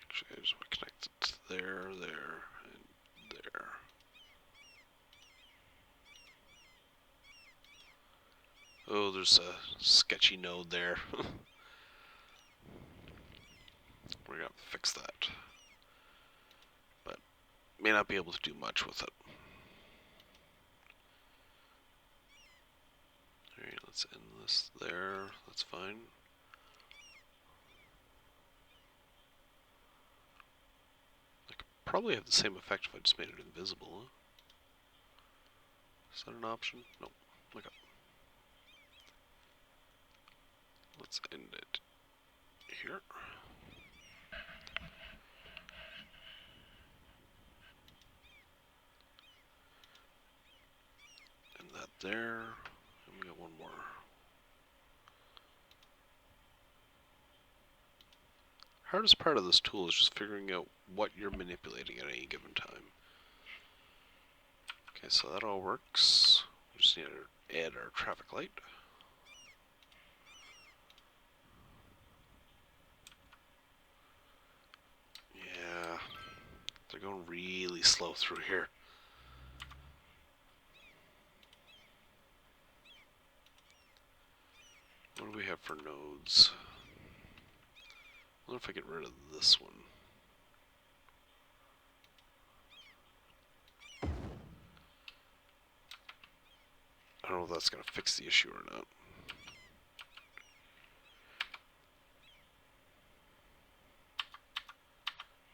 A: Actually, I just want to connect it to there, there, and there. Oh, there's a sketchy node there. We're gonna have to fix that. But may not be able to do much with it. Alright, let's end this there. That's fine. I could probably have the same effect if I just made it invisible. Huh? Is that an option? Nope. Okay. Let's end it here. And that there. And we got one more. Hardest part of this tool is just figuring out what you're manipulating at any given time. Okay, so that all works. We just need to add our traffic light. Yeah, they're going really slow through here. What do we have for nodes? I wonder if I get rid of this one. I don't know if that's going to fix the issue or not.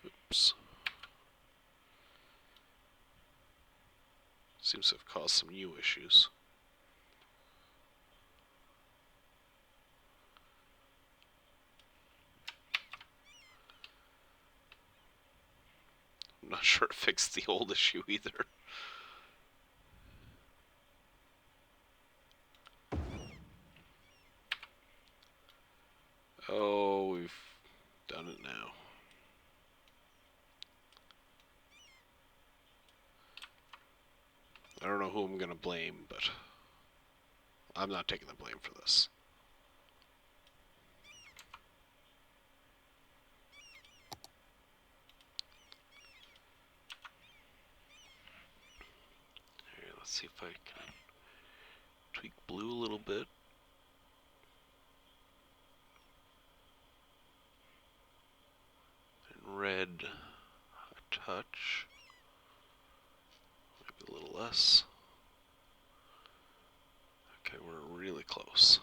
A: Oops. Seems to have caused some new issues. I'm not sure it fixed the old issue either. Oh, we've done it now. I don't know who I'm going to blame, but I'm not taking the blame for this. Here, let's see if I can tweak blue a little bit. And red a touch. Maybe a little less. Okay, we're really close.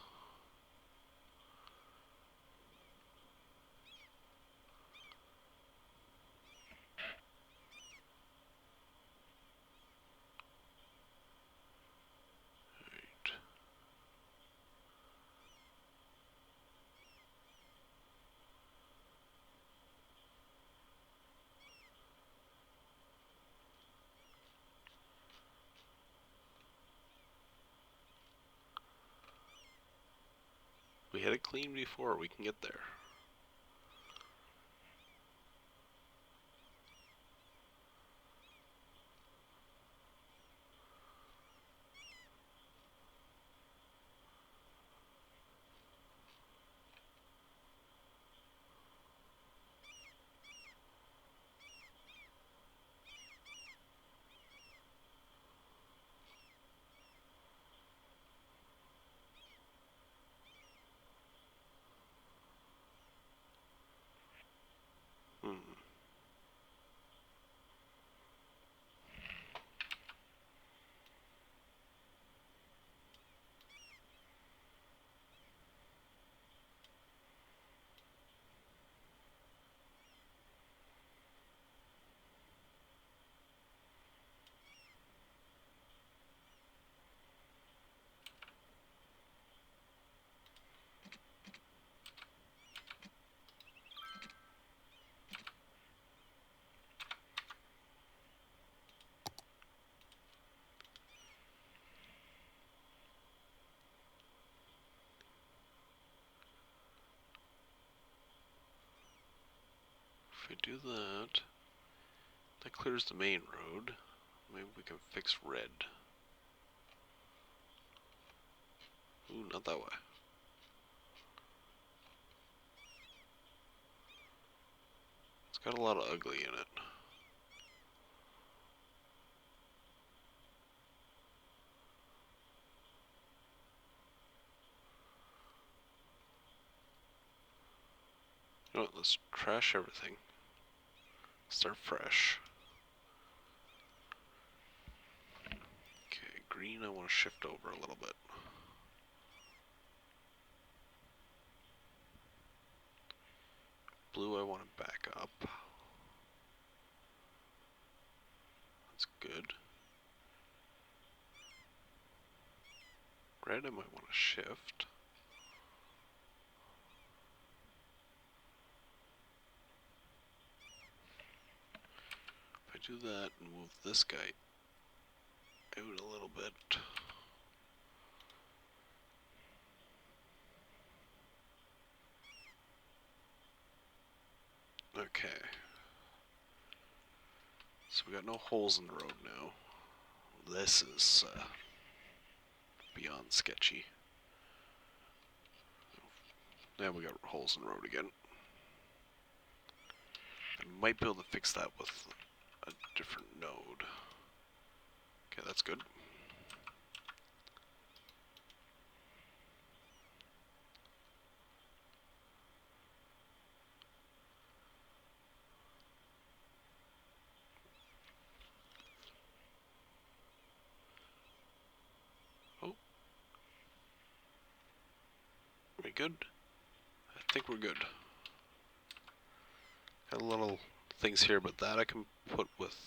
A: Alright. hit it clean before we can get there. Hmm. If we do that, that clears the main road. Maybe we can fix red. Ooh, not that way. It's got a lot of ugly in it. You know what, let's trash everything. Start fresh. Okay, green I want to shift over a little bit. Blue I want to back up. That's good. Red I might want to shift. If I do that and move this guy out a little bit. Okay. So we got no holes in the road now. This is beyond sketchy. Now we got holes in the road again. I might be able to fix that with a different node. Okay, that's good. Oh. Are we good? I think we're good. Got a little things here, but that I can put with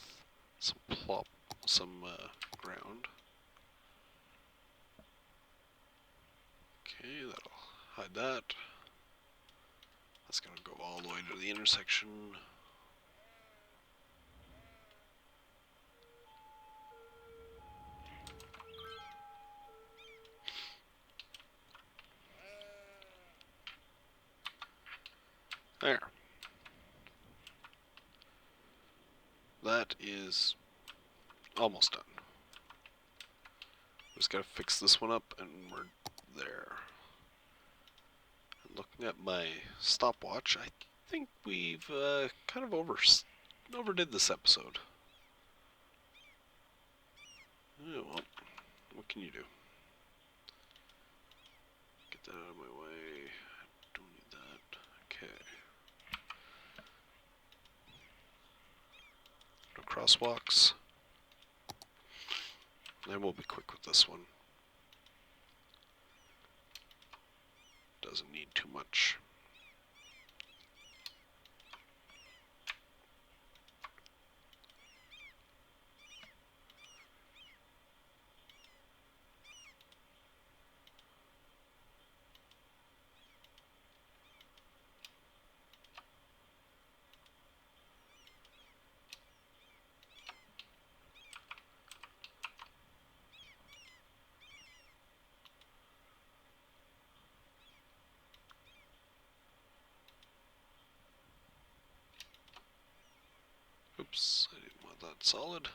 A: some ground. Okay, that'll hide that. That's gonna go all the way to the intersection. There. That is almost done. Just gotta fix this one up and we're there. And looking at my stopwatch, I think we've kind of overdid this episode. Oh, well, what can you do? Get that out of my way. Don't need that. Okay. No crosswalks. And we'll be quick with this one. Doesn't need too much. that solid.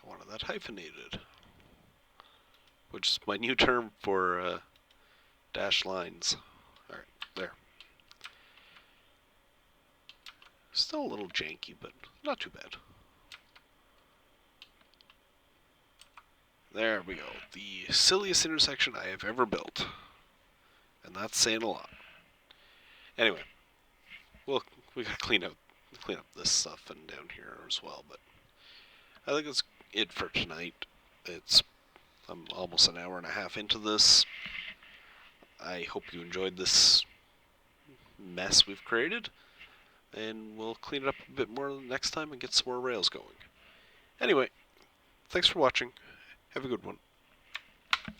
A: I wanted that hyphenated, which is my new term for dash lines. Alright, there. Still a little janky, but not too bad. There we go. The silliest intersection I have ever built. And that's saying a lot. Anyway, we gotta clean up this stuff and down here as well, but I think that's it for tonight. I'm almost an hour and a half into this. I hope you enjoyed this mess we've created, and we'll clean it up a bit more next time and get some more rails going. Anyway, thanks for watching. Have a good one.